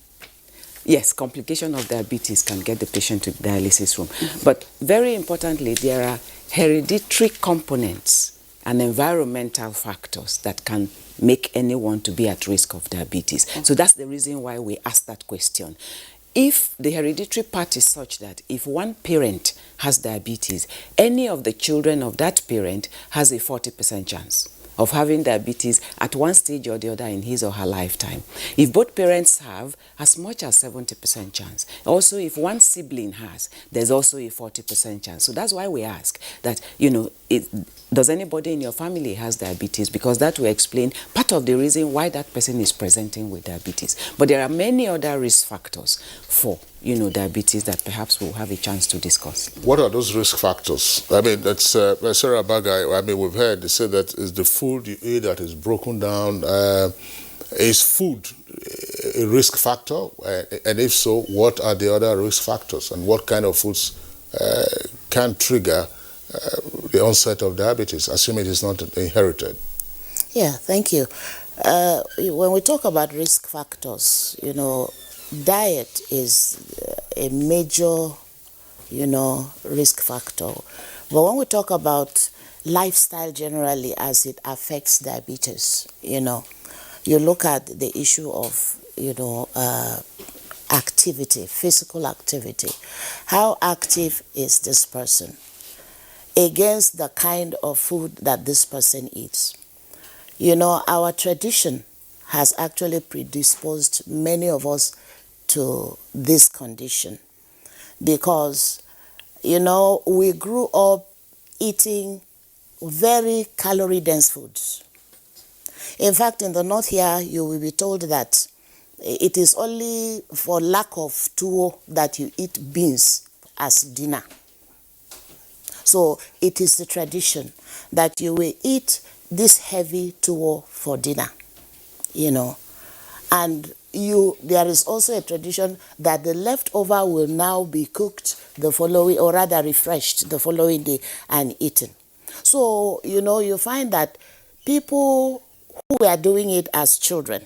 Yes, complication of diabetes can get the patient to the dialysis room. But very importantly, there are hereditary components and environmental factors that can make anyone to be at risk of diabetes. So that's the reason why we ask that question. If the hereditary part is such that if one parent has diabetes, any of the children of that parent has a 40% chance of having diabetes at one stage or the other in his or her lifetime. If both parents have, as much as 70% chance. Also, if one sibling has, there's also a 40% chance. So that's why we ask that, does anybody in your family has diabetes? Because that will explain part of the reason why that person is presenting with diabetes. But there are many other risk factors for diabetes that perhaps we'll have a chance to discuss. What are those risk factors? I mean, that's Sarah Bagai. I mean, we've heard they say that is the food you eat that is broken down. Is food a risk factor? And if so, what are the other risk factors? And what kind of foods can trigger the onset of diabetes, assuming it is not inherited? Yeah, thank you. When we talk about risk factors, diet is a major, risk factor. But when we talk about lifestyle generally as it affects diabetes, you look at the issue of, activity, physical activity. How active is this person against the kind of food that this person eats? Our tradition has actually predisposed many of us to this condition because, we grew up eating very calorie-dense foods. In fact, in the north here, you will be told that it is only for lack of tuwo that you eat beans as dinner. So it is the tradition that you will eat this heavy tuwo for dinner, And there is also a tradition that the leftover will now be cooked the following, or rather refreshed the following day and eaten. So, you find that people who were doing it as children,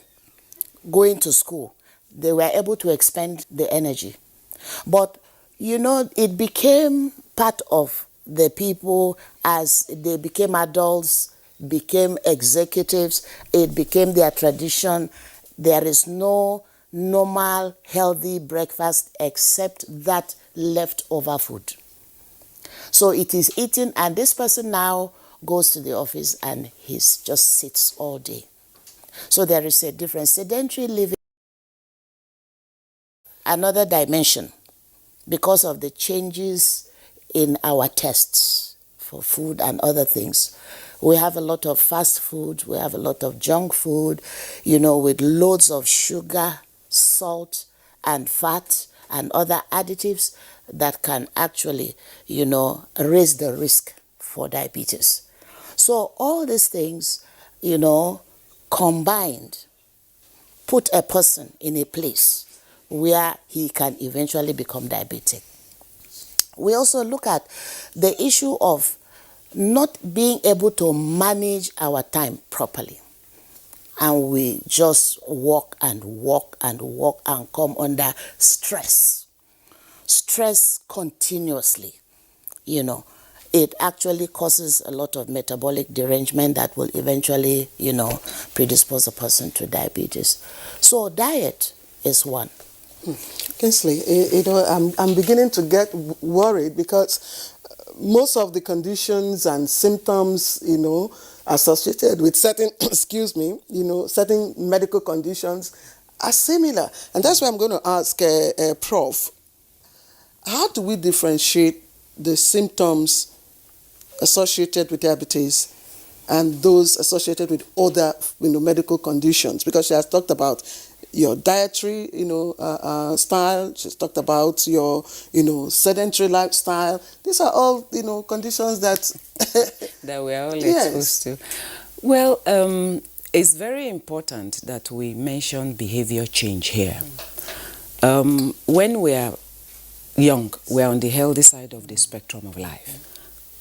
going to school, they were able to expend the energy. But you know, it became part of the people as they became adults, became executives, it became their tradition. There is no normal, healthy breakfast except that leftover food. So it is eaten, and this person now goes to the office and he just sits all day. So there is a difference. Sedentary living, another dimension, because of the changes in our tastes for food and other things. We have a lot of fast food, we have a lot of junk food, you know, with loads of sugar, salt, and fat, and other additives that can actually, you know, raise the risk for diabetes. So all these things, you know, combined, put a person in a place where he can eventually become diabetic. We also look at the issue of not being able to manage our time properly. And we just walk and walk and walk and come under stress. Stress continuously, you know. It actually causes a lot of metabolic derangement that will eventually, you know, predispose a person to diabetes. So diet is one. Kingsley, you know, I'm beginning to get worried because most of the conditions and symptoms, you know, associated with certain, excuse me, you know, certain medical conditions are similar. And that's why I'm going to ask Prof, how do we differentiate the symptoms associated with diabetes and those associated with other, you know, medical conditions? Because she has talked about your dietary, you know, style. She's talked about your, you know, sedentary lifestyle. These are all, you know, conditions that that we are all yes. exposed to. Well, it's very important that we mention behavior change here. When we are young, we are on the healthy side of the spectrum of life.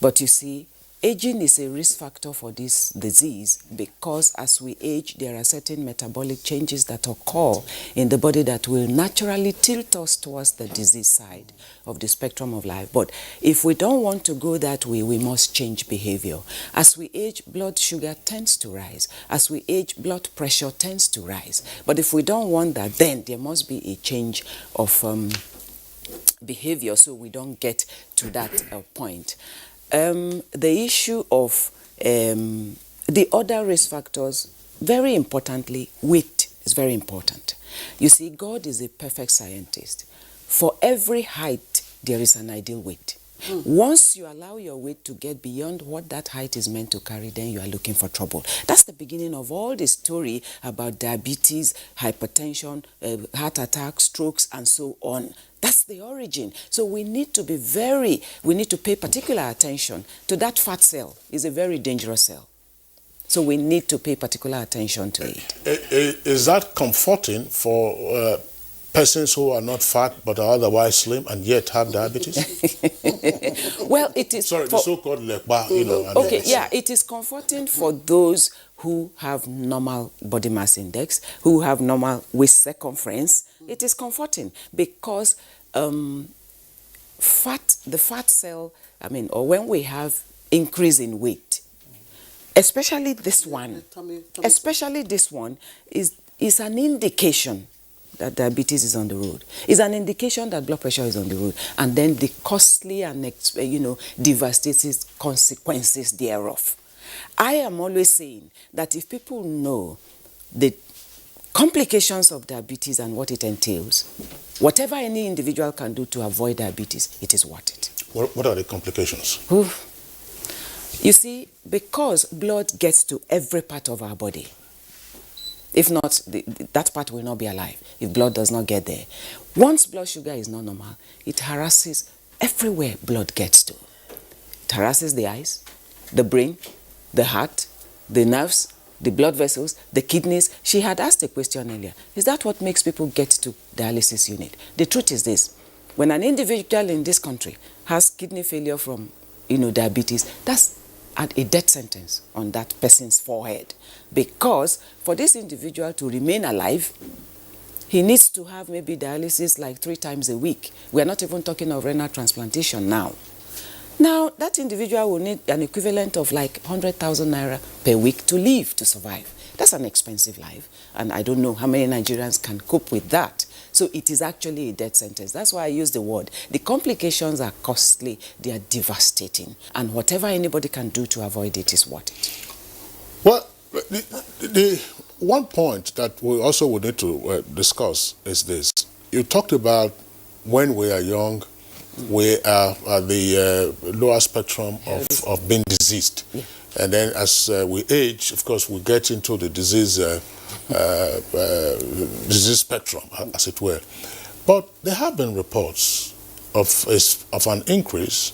But you see, aging is a risk factor for this disease because as we age, there are certain metabolic changes that occur in the body that will naturally tilt us towards the disease side of the spectrum of life. But if we don't want to go that way, we must change behavior. As we age, blood sugar tends to rise. As we age, blood pressure tends to rise. But if we don't want that, then there must be a change of behavior so we don't get to that point. The issue of the other risk factors, very importantly, weight is very important. You see, God is a perfect scientist. For every height, there is an ideal weight. Once you allow your weight to get beyond what that height is meant to carry, then you are looking for trouble. That's the beginning of all the story about diabetes, hypertension, heart attacks, strokes, and so on. That's the origin. So we need to pay particular attention to that fat cell. It's a very dangerous cell. So we need to pay particular attention to it. Is that comforting for persons who are not fat but are otherwise slim and yet have diabetes? Well, it is. Sorry, the so-called lekba, you know. Okay, yeah, it is comforting for those who have normal body mass index, who have normal waist circumference. It is comforting because the fat cell, or when we have increase in weight, especially this one, is an indication that diabetes is on the road. It's an indication that blood pressure is on the road, and then the costly and devastating consequences thereof. I am always saying that if people know the complications of diabetes and what it entails, whatever any individual can do to avoid diabetes, it is worth it. What are the complications? You see, because blood gets to every part of our body. If not, that part will not be alive if blood does not get there. Once blood sugar is not normal, it harasses everywhere blood gets to. It harasses the eyes, the brain, the heart, the nerves, the blood vessels, the kidneys. She had asked a question earlier. Is that what makes people get to dialysis unit? The truth is this. When an individual in this country has kidney failure from diabetes, that's at a death sentence on that person's forehead. Because for this individual to remain alive, he needs to have maybe dialysis like 3 times a week. We're not even talking of renal transplantation now. Now, that individual will need an equivalent of like 100,000 naira per week to live, to survive. That's an expensive life, and I don't know how many Nigerians can cope with that. So it is actually a death sentence. That's why I use the word. The complications are costly, they are devastating, and whatever anybody can do to avoid it is worth it. Well, the one point that we also would need to discuss is this. You talked about when we are young, we are at the lower spectrum of being diseased. Yeah. And then as we age, of course, we get into the disease spectrum, as it were. But there have been reports of an increase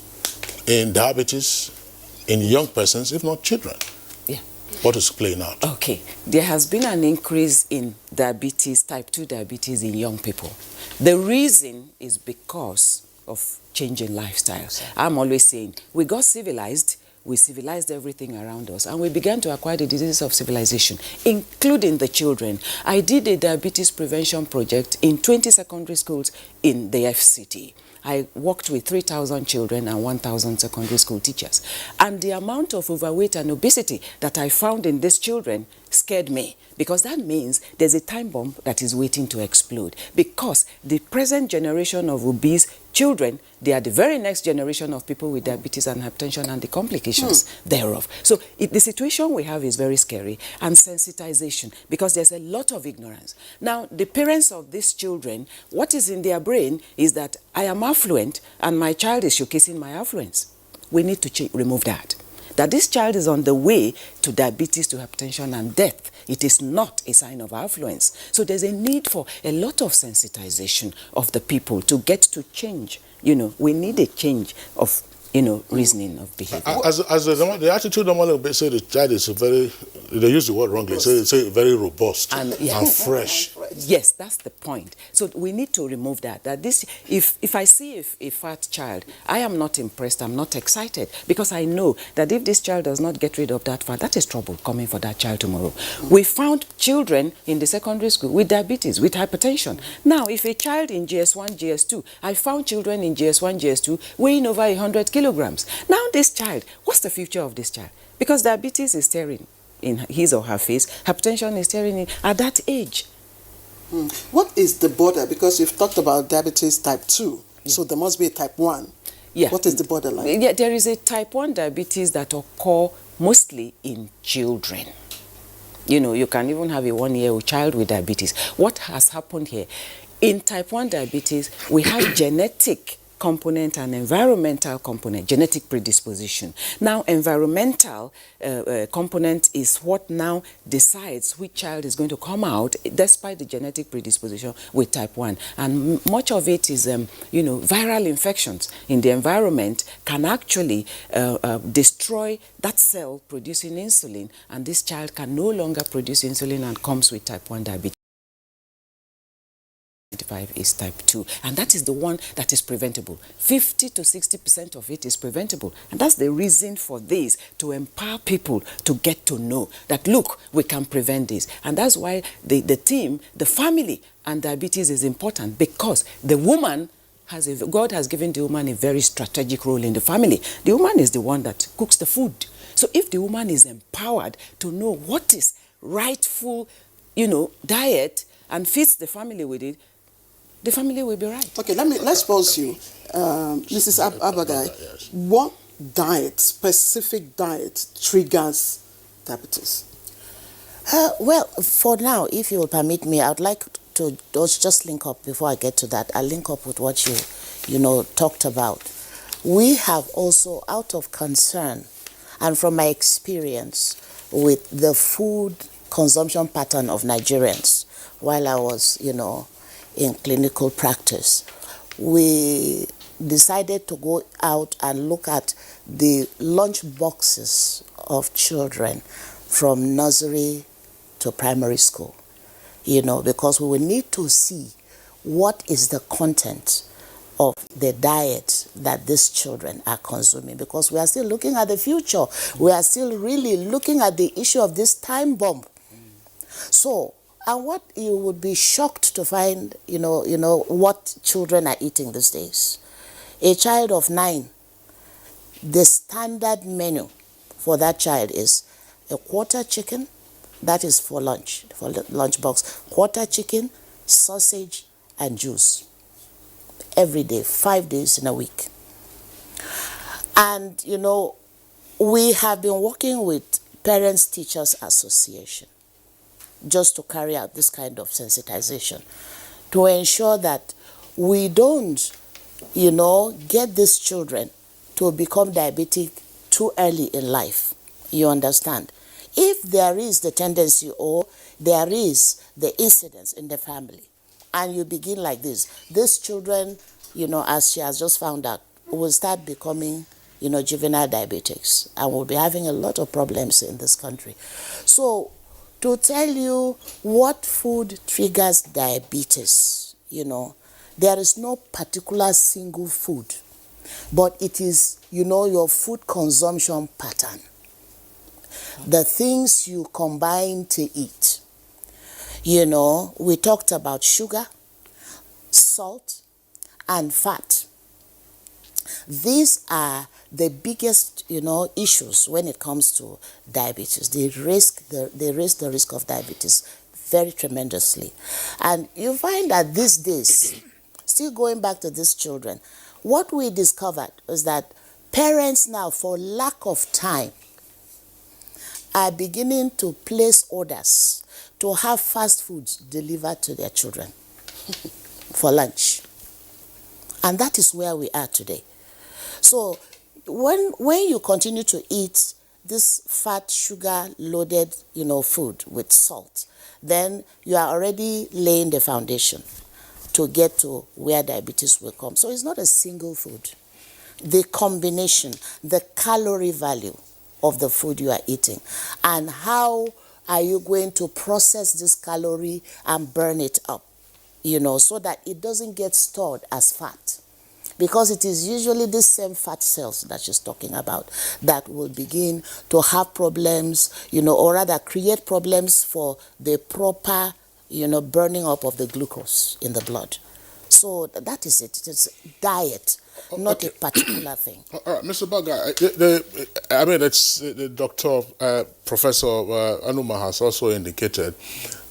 in diabetes in young persons, if not children. Yeah. What is playing out? Okay. There has been an increase in diabetes, type 2 diabetes in young people. The reason is because of changing lifestyles. I'm always saying, we got civilized, we civilized everything around us, and we began to acquire the diseases of civilization, including the children. I did a diabetes prevention project in 20 secondary schools in the FCT. I worked with 3,000 children and 1,000 secondary school teachers. And the amount of overweight and obesity that I found in these children scared me, because that means there's a time bomb that is waiting to explode. Because the present generation of obese children, they are the very next generation of people with diabetes and hypertension and the complications thereof. So the situation we have is very scary, and sensitization, because there's a lot of ignorance. Now, the parents of these children, what is in their brain is that I am affluent and my child is showcasing my affluence. We need to remove that. That this child is on the way to diabetes, to hypertension and death. It is not a sign of affluence. So there's a need for a lot of sensitization of the people to get to change. You know, we need a change of, you know, reasoning of behavior. As the attitude normally say the child is very, they use the word wrongly, they say very robust and fresh. Yes, that's the point. So we need to remove that. That this, if I see a fat child, I am not impressed, I'm not excited, because I know that if this child does not get rid of that fat, that is trouble coming for that child tomorrow. We found children in the secondary school with diabetes, with hypertension. Now, if a child in GS1, GS2, I found children in GS1, GS2 weighing over 100 kilograms. Now this child, what's the future of this child? Because diabetes is staring in his or her face, hypertension is staring in at that age. What is the border? Because you've talked about diabetes type 2, so there must be a type 1. Yeah. What is the borderline? Yeah, there is a type 1 diabetes that occur mostly in children. You know, you can even have a 1-year-old child with diabetes. What has happened here? In type 1 diabetes, we have genetic component and environmental component, genetic predisposition. Now, environmental component is what now decides which child is going to come out despite the genetic predisposition with type 1. And much of it is, you know, viral infections in the environment can actually destroy that cell producing insulin, and this child can no longer produce insulin and comes with type 1 diabetes. Is type 2, and that is the one that is preventable. 50 to 60% of it is preventable, and that's the reason for this, to empower people to get to know that, look, we can prevent this. And that's why the team, the family and diabetes is important, because the woman God has given the woman a very strategic role in the family. The woman is the one that cooks the food. So if the woman is empowered to know what is rightful, you know, diet and fits the family with it, the family will be right. Okay, let's pause you. Mrs. Abagai, what diet, specific diet, triggers diabetes? Well, for now, if you will permit me, I would like to just link up before I get to that. I'll link up with what you know, talked about. We have also, out of concern, and from my experience with the food consumption pattern of Nigerians, while I was, you know, in clinical practice, we decided to go out and look at the lunch boxes of children from nursery to primary school, you know, because we will need to see what is the content of the diet that these children are consuming, because we are still looking at the future. We are still really looking at the issue of this time bomb. So And what you would be shocked to find, what children are eating these days. A child of 9, the standard menu for that child is a quarter chicken, that is for lunch, for lunch box, quarter chicken, sausage, and juice. Every day, 5 days in a week. And, we have been working with Parents Teachers Association just to carry out this kind of sensitization to ensure that we don't, get these children to become diabetic too early in life. You understand? If there is the tendency or there is the incidence in the family, and you begin like this, these children, as she has just found out, will start becoming, juvenile diabetics, and we'll be having a lot of problems in this country. So, to tell you what food triggers diabetes, there is no particular single food, but it is, your food consumption pattern. The things you combine to eat. We talked about sugar, salt, and fat. These are the biggest, issues when it comes to diabetes. They raise the risk of diabetes very tremendously. And you find that these days, still going back to these children, what we discovered is that parents now, for lack of time, are beginning to place orders to have fast foods delivered to their children for lunch. And that is where we are today. So when you continue to eat this fat, sugar-loaded, food with salt, then you are already laying the foundation to get to where diabetes will come. So it's not a single food. The combination, the calorie value of the food you are eating, and how are you going to process this calorie and burn it up, so that it doesn't get stored as fat. Because it is usually the same fat cells that she's talking about that will begin to have problems, or rather create problems for the proper, burning up of the glucose in the blood. So that is it. It's diet, not a particular thing. All right, Mr. Baga, it's the doctor, Professor Anuma has also indicated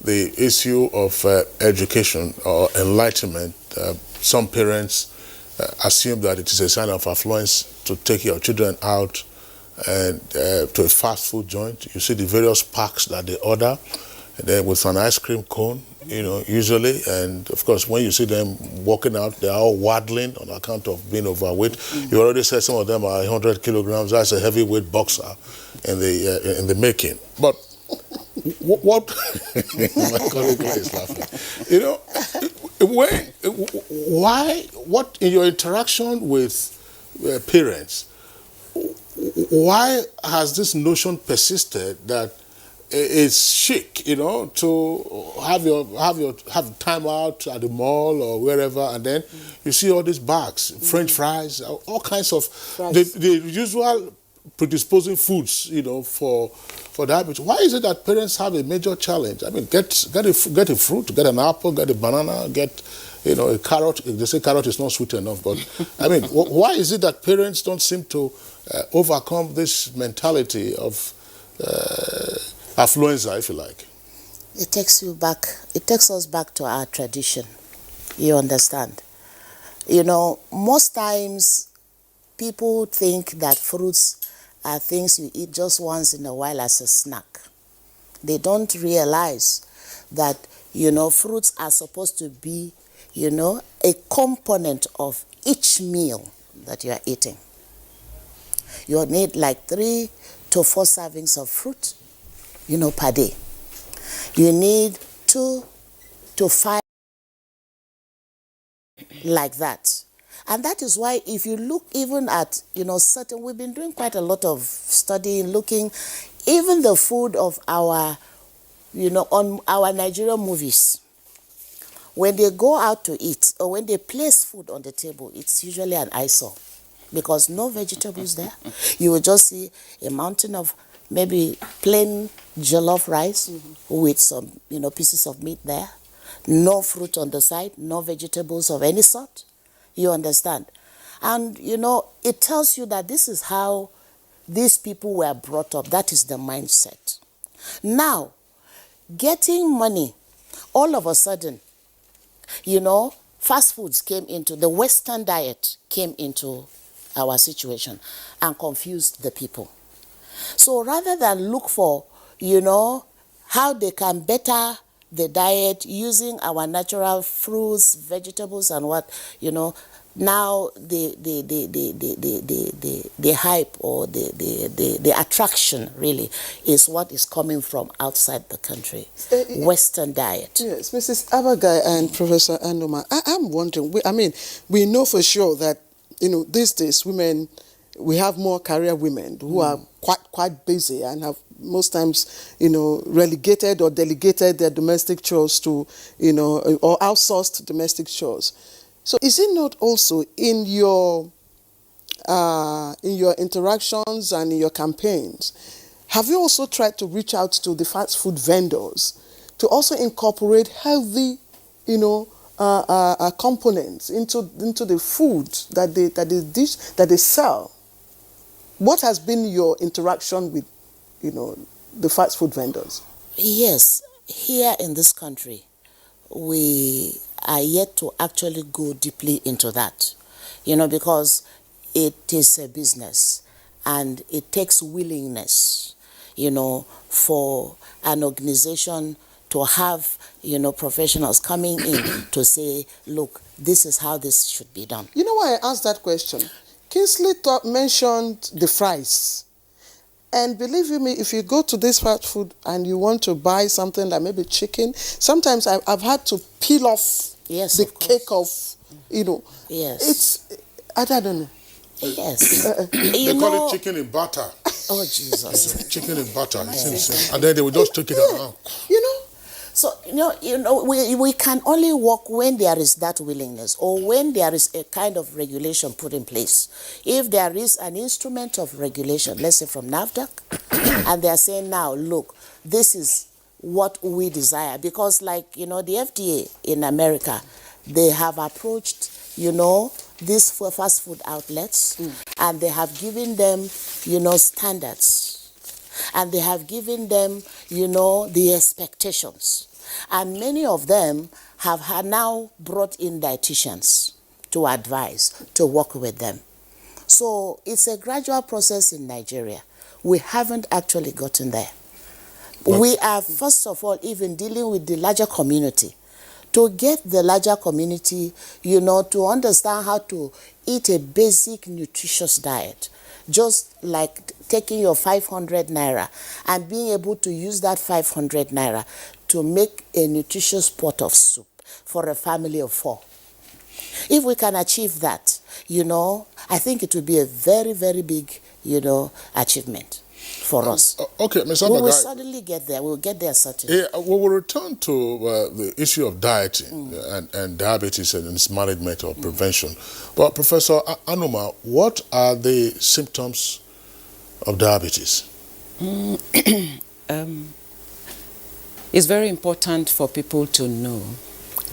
the issue of education or enlightenment. Some parents assume that it is a sign of affluence to take your children out and to a fast food joint. You see the various packs that they order, and then with an ice cream cone, usually, and of course when you see them walking out, they are all waddling on account of being overweight. You already said some of them are 100 kilograms. That's a heavyweight boxer in the making. But what my colleague is laughing. What in your interaction with parents, why has this notion persisted that it's chic, to have time out at the mall or wherever, and then you see all these bags, French fries, all kinds of the usual predisposing foods, for diabetes. Why is it that parents have a major challenge? I mean, get a fruit, get an apple, get a banana, get a carrot. They say carrot is not sweet enough, but I mean, why is it that parents don't seem to overcome this mentality of affluenza, if you like? It takes us back to our tradition. You understand? Most times people think that fruits are things you eat just once in a while as a snack. They don't realize that, fruits are supposed to be, a component of each meal that you are eating. You need like 3 to 4 servings of fruit, per day. You need 2 to 5 like that. And that is why if you look even at, certain, we've been doing quite a lot of studying, looking, even the food of our, on our Nigerian movies. When they go out to eat or when they place food on the table, it's usually an eyesore because no vegetables there. You will just see a mountain of, maybe plain jollof rice with some, pieces of meat there. No fruit on the side, no vegetables of any sort. You understand? And, it tells you that this is how these people were brought up. That is the mindset. Now, getting money, all of a sudden, fast foods came into, the Western diet came into our situation and confused the people. So rather than look for, how they can better the diet using our natural fruits, vegetables, and what, now the hype or the attraction really is what is coming from outside the country. Western diet. Yes, Mrs. Abagai and Professor Anoma, I'm wondering, we know for sure that, these days women, we have more career women who are quite busy and have most times, relegated or delegated their domestic chores to, or outsourced domestic chores. So is it not also in your interactions and in your campaigns, have you also tried to reach out to the fast food vendors to also incorporate healthy, components into the food that they sell? What has been your interaction with, the fast food vendors? Yes, here in this country, we are yet to actually go deeply into that, because it is a business and it takes willingness, for an organization to have, professionals coming in to say, look, this is how this should be done. You know why I asked that question? Kingsley mentioned the fries. And believe you me, if you go to this fast food and you want to buy something like maybe chicken, sometimes I've had to peel off the cake of, Yes. It's, I don't know. Yes. They call it chicken in butter. Oh, Jesus. Chicken in butter. And then they will just take it out. So, we can only work when there is that willingness or when there is a kind of regulation put in place. If there is an instrument of regulation, let's say from NAFDAC, and they are saying now, look, this is what we desire. Because like, the FDA in America, they have approached, these fast food outlets, and they have given them, standards. And they have given them, the expectations. And many of them have now brought in dietitians to advise, to work with them. So it's a gradual process in Nigeria. We haven't actually gotten there. We are, first of all, even dealing with the larger community. To get the larger community, to understand how to eat a basic nutritious diet. Just like taking your 500 naira and being able to use that 500 naira to make a nutritious pot of soup for a family of 4. If we can achieve that, I think it will be a very, very big, achievement for us. Okay, Ms. Abagai. We will certainly get there. We will get there certainly. Yeah, we will return to the issue of dieting and diabetes and its management or prevention. But Professor Anoma, what are the symptoms of diabetes? It's very important for people to know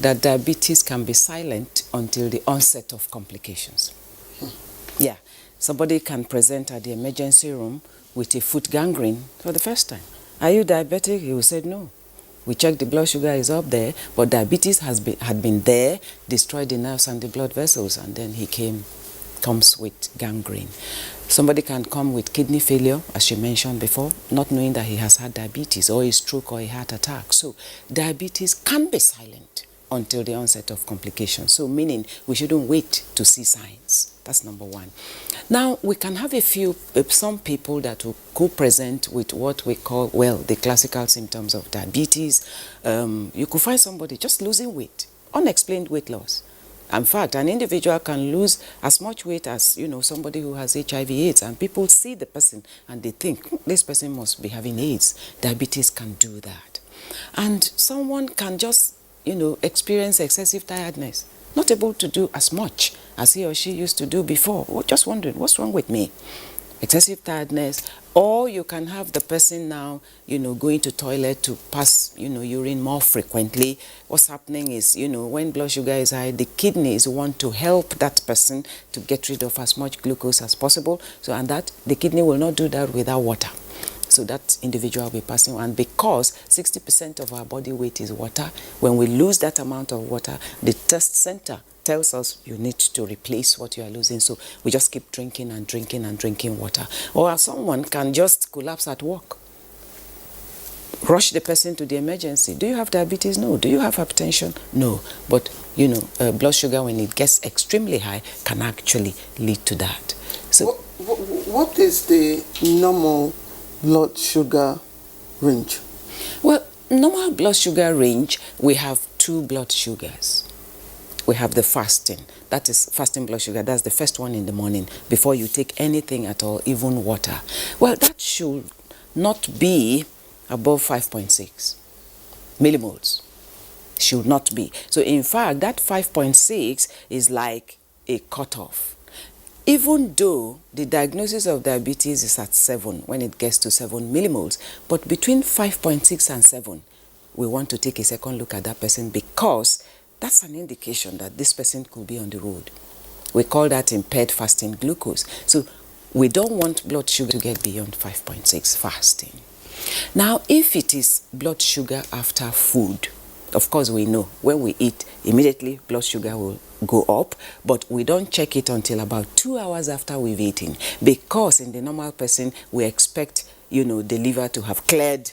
that diabetes can be silent until the onset of complications. Yeah, somebody can present at the emergency room with a foot gangrene for the first time. Are you diabetic? He will say no. We checked the blood sugar is up there, but diabetes had been there, destroyed the nerves and the blood vessels, and then he comes with gangrene. Somebody can come with kidney failure, as you mentioned before, not knowing that he has had diabetes or a stroke or a heart attack. So diabetes can be silent until the onset of complications. So meaning we shouldn't wait to see signs. That's number one. Now, we can have some people that will present with what we call, the classical symptoms of diabetes. You could find somebody just losing weight, unexplained weight loss. In fact, an individual can lose as much weight as, somebody who has HIV/AIDS, and people see the person and they think, this person must be having AIDS. Diabetes can do that. And someone can just, experience excessive tiredness, not able to do as much as he or she used to do before. We're just wondering, what's wrong with me? excessive tiredness, or you can have the person now, going to toilet to pass, urine more frequently. What's happening is, when blood sugar is high, the kidneys want to help that person to get rid of as much glucose as possible. So, and that the kidney will not do that without water. So that individual will be passing, and because 60% of our body weight is water, when we lose that amount of water, the test center tells us you need to replace what you are losing. So we just keep drinking and drinking and drinking water. Or someone can just collapse at work. Rush the person to the emergency. Do you have diabetes? No. Do you have hypertension? No. But, blood sugar, when it gets extremely high, can actually lead to that. So, what is the normal blood sugar range? Well, normal blood sugar range, we have 2 blood sugars. We have the fasting, that is fasting blood sugar, that's the first one in the morning before you take anything at all, even water. Well, that should not be above 5.6 millimoles. Should not be. So in fact, that 5.6 is like a cutoff. Even though the diagnosis of diabetes is at 7 when it gets to 7 millimoles, but between 5.6 and 7, we want to take a second look at that person, because that's an indication that this person could be on the road. We call that impaired fasting glucose. So we don't want blood sugar to get beyond 5.6 fasting. Now, if it is blood sugar after food, of course we know when we eat, immediately blood sugar will go up, but we don't check it until about 2 hours after we've eaten, because in the normal person, we expect, the liver to have cleared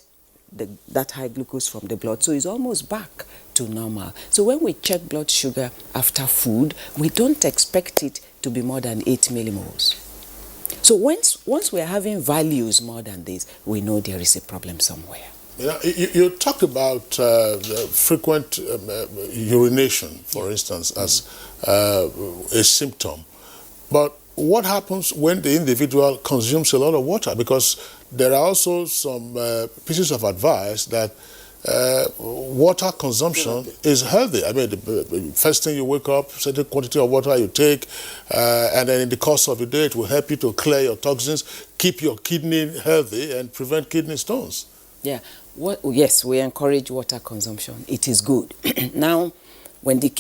that high glucose from the blood. So it's almost back to normal. So when we check blood sugar after food, we don't expect it to be more than 8 millimoles. So once we're having values more than this, we know there is a problem somewhere. You talked about the frequent urination, for instance, as a symptom. But what happens when the individual consumes a lot of water? Because there are also some pieces of advice that water consumption is healthy. I mean, the first thing you wake up, certain quantity of water you take, and then in the course of the day, it will help you to clear your toxins, keep your kidney healthy, and prevent kidney stones. Yeah. Yes, we encourage water consumption. It is good. Now, when the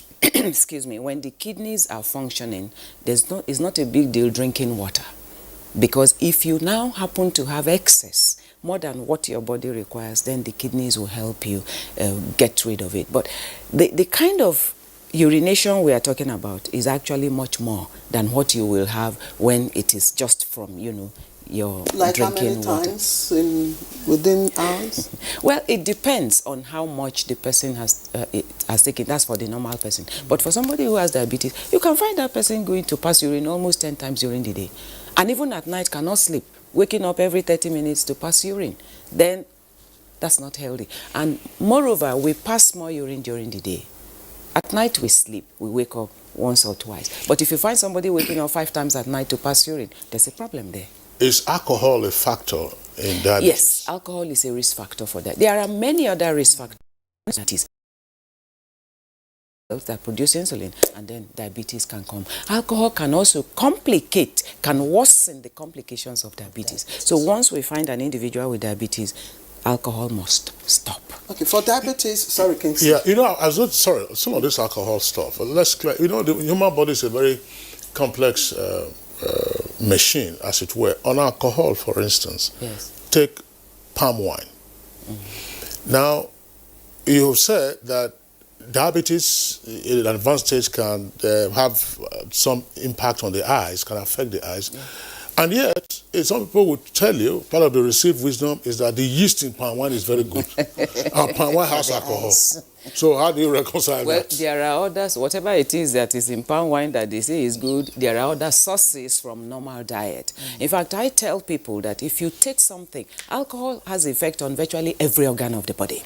when the kidneys are functioning, it's not a big deal drinking water, because if you now happen to have excess, more than what your body requires, then the kidneys will help you get rid of it. But the kind of urination we are talking about is actually much more than what you will have when it is just from, your like drinking how many times within hours? Well, it depends on how much the person has taken. That's for the normal person. But for somebody who has diabetes, you can find that person going to pass urine almost 10 times during the day. And even at night cannot sleep, waking up every 30 minutes to pass urine. Then that's not healthy. And moreover, we pass more urine during the day. At night we sleep, we wake up once or twice. But if you find somebody waking up 5 times at night to pass urine, there's a problem there. Is alcohol a factor in diabetes? Yes, alcohol is a risk factor for that. There are many other risk factors that produce insulin, and then diabetes can come. Alcohol can also can worsen the complications of diabetes. So once we find an individual with diabetes, alcohol must stop. Okay, for diabetes, sorry, Kingsley. Yeah, some of this alcohol stuff. Let's clear. The human body is a very complex machine, as it were. On alcohol, for instance, yes. Take palm wine. Mm-hmm. Now, you have said that diabetes in an advanced stage can have some impact on the eyes, can affect the eyes. Yeah. And yet, some people would tell you, part of the received wisdom is that the yeast in palm wine is very good. And palm wine has alcohol. So how do you reconcile that? Well, there are others, whatever it is that is in palm wine that they say is good, there are other sources from normal diet. In fact, I tell people that if you take something, alcohol has effect on virtually every organ of the body.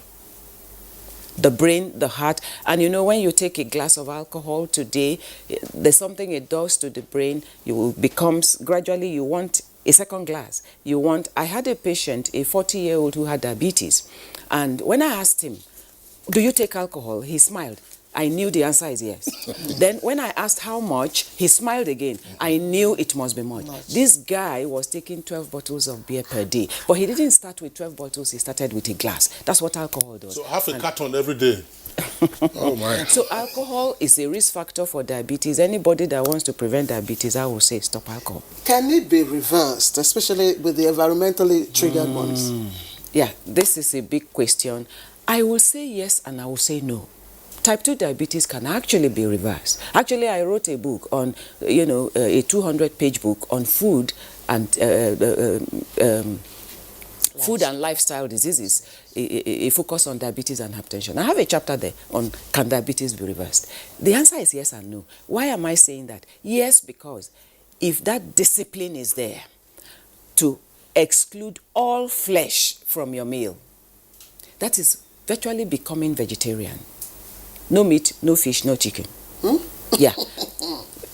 The brain, the heart, and when you take a glass of alcohol today, there's something it does to the brain. Gradually you want a second glass. I had a patient, a 40-year-old who had diabetes, and when I asked him, do you take alcohol? He smiled. I knew the answer is yes. Then when I asked how much, he smiled again. I knew it must be much. This guy was taking 12 bottles of beer per day. But he didn't start with 12 bottles, he started with a glass. That's what alcohol does. So half a carton every day. Oh my. So alcohol is a risk factor for diabetes. Anybody that wants to prevent diabetes, I will say stop alcohol. Can it be reversed, especially with the environmentally triggered ones? Yeah, this is a big question. I will say yes and I will say no. Type 2 diabetes can actually be reversed. Actually, I wrote a book on, a 200-page book on food and food and lifestyle diseases, a focus on diabetes and hypertension. I have a chapter there on can diabetes be reversed. The answer is yes and no. Why am I saying that? Yes, because if that discipline is there to exclude all flesh from your meal, that is virtually becoming vegetarian. No meat, no fish, no chicken. Yeah.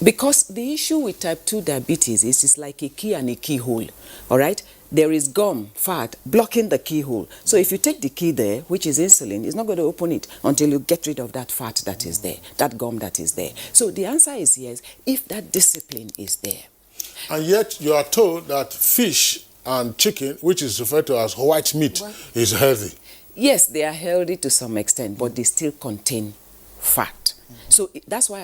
Because the issue with type 2 diabetes is it's like a key and a keyhole. All right? There is gum, fat, blocking the keyhole. So if you take the key there, which is insulin, it's not going to open it until you get rid of that fat that is there, that gum that is there. So the answer is yes, if that discipline is there. And yet you are told that fish and chicken, which is referred to as white meat, is healthy. Yes, they are healthy to some extent, but they still contain fat. So that's why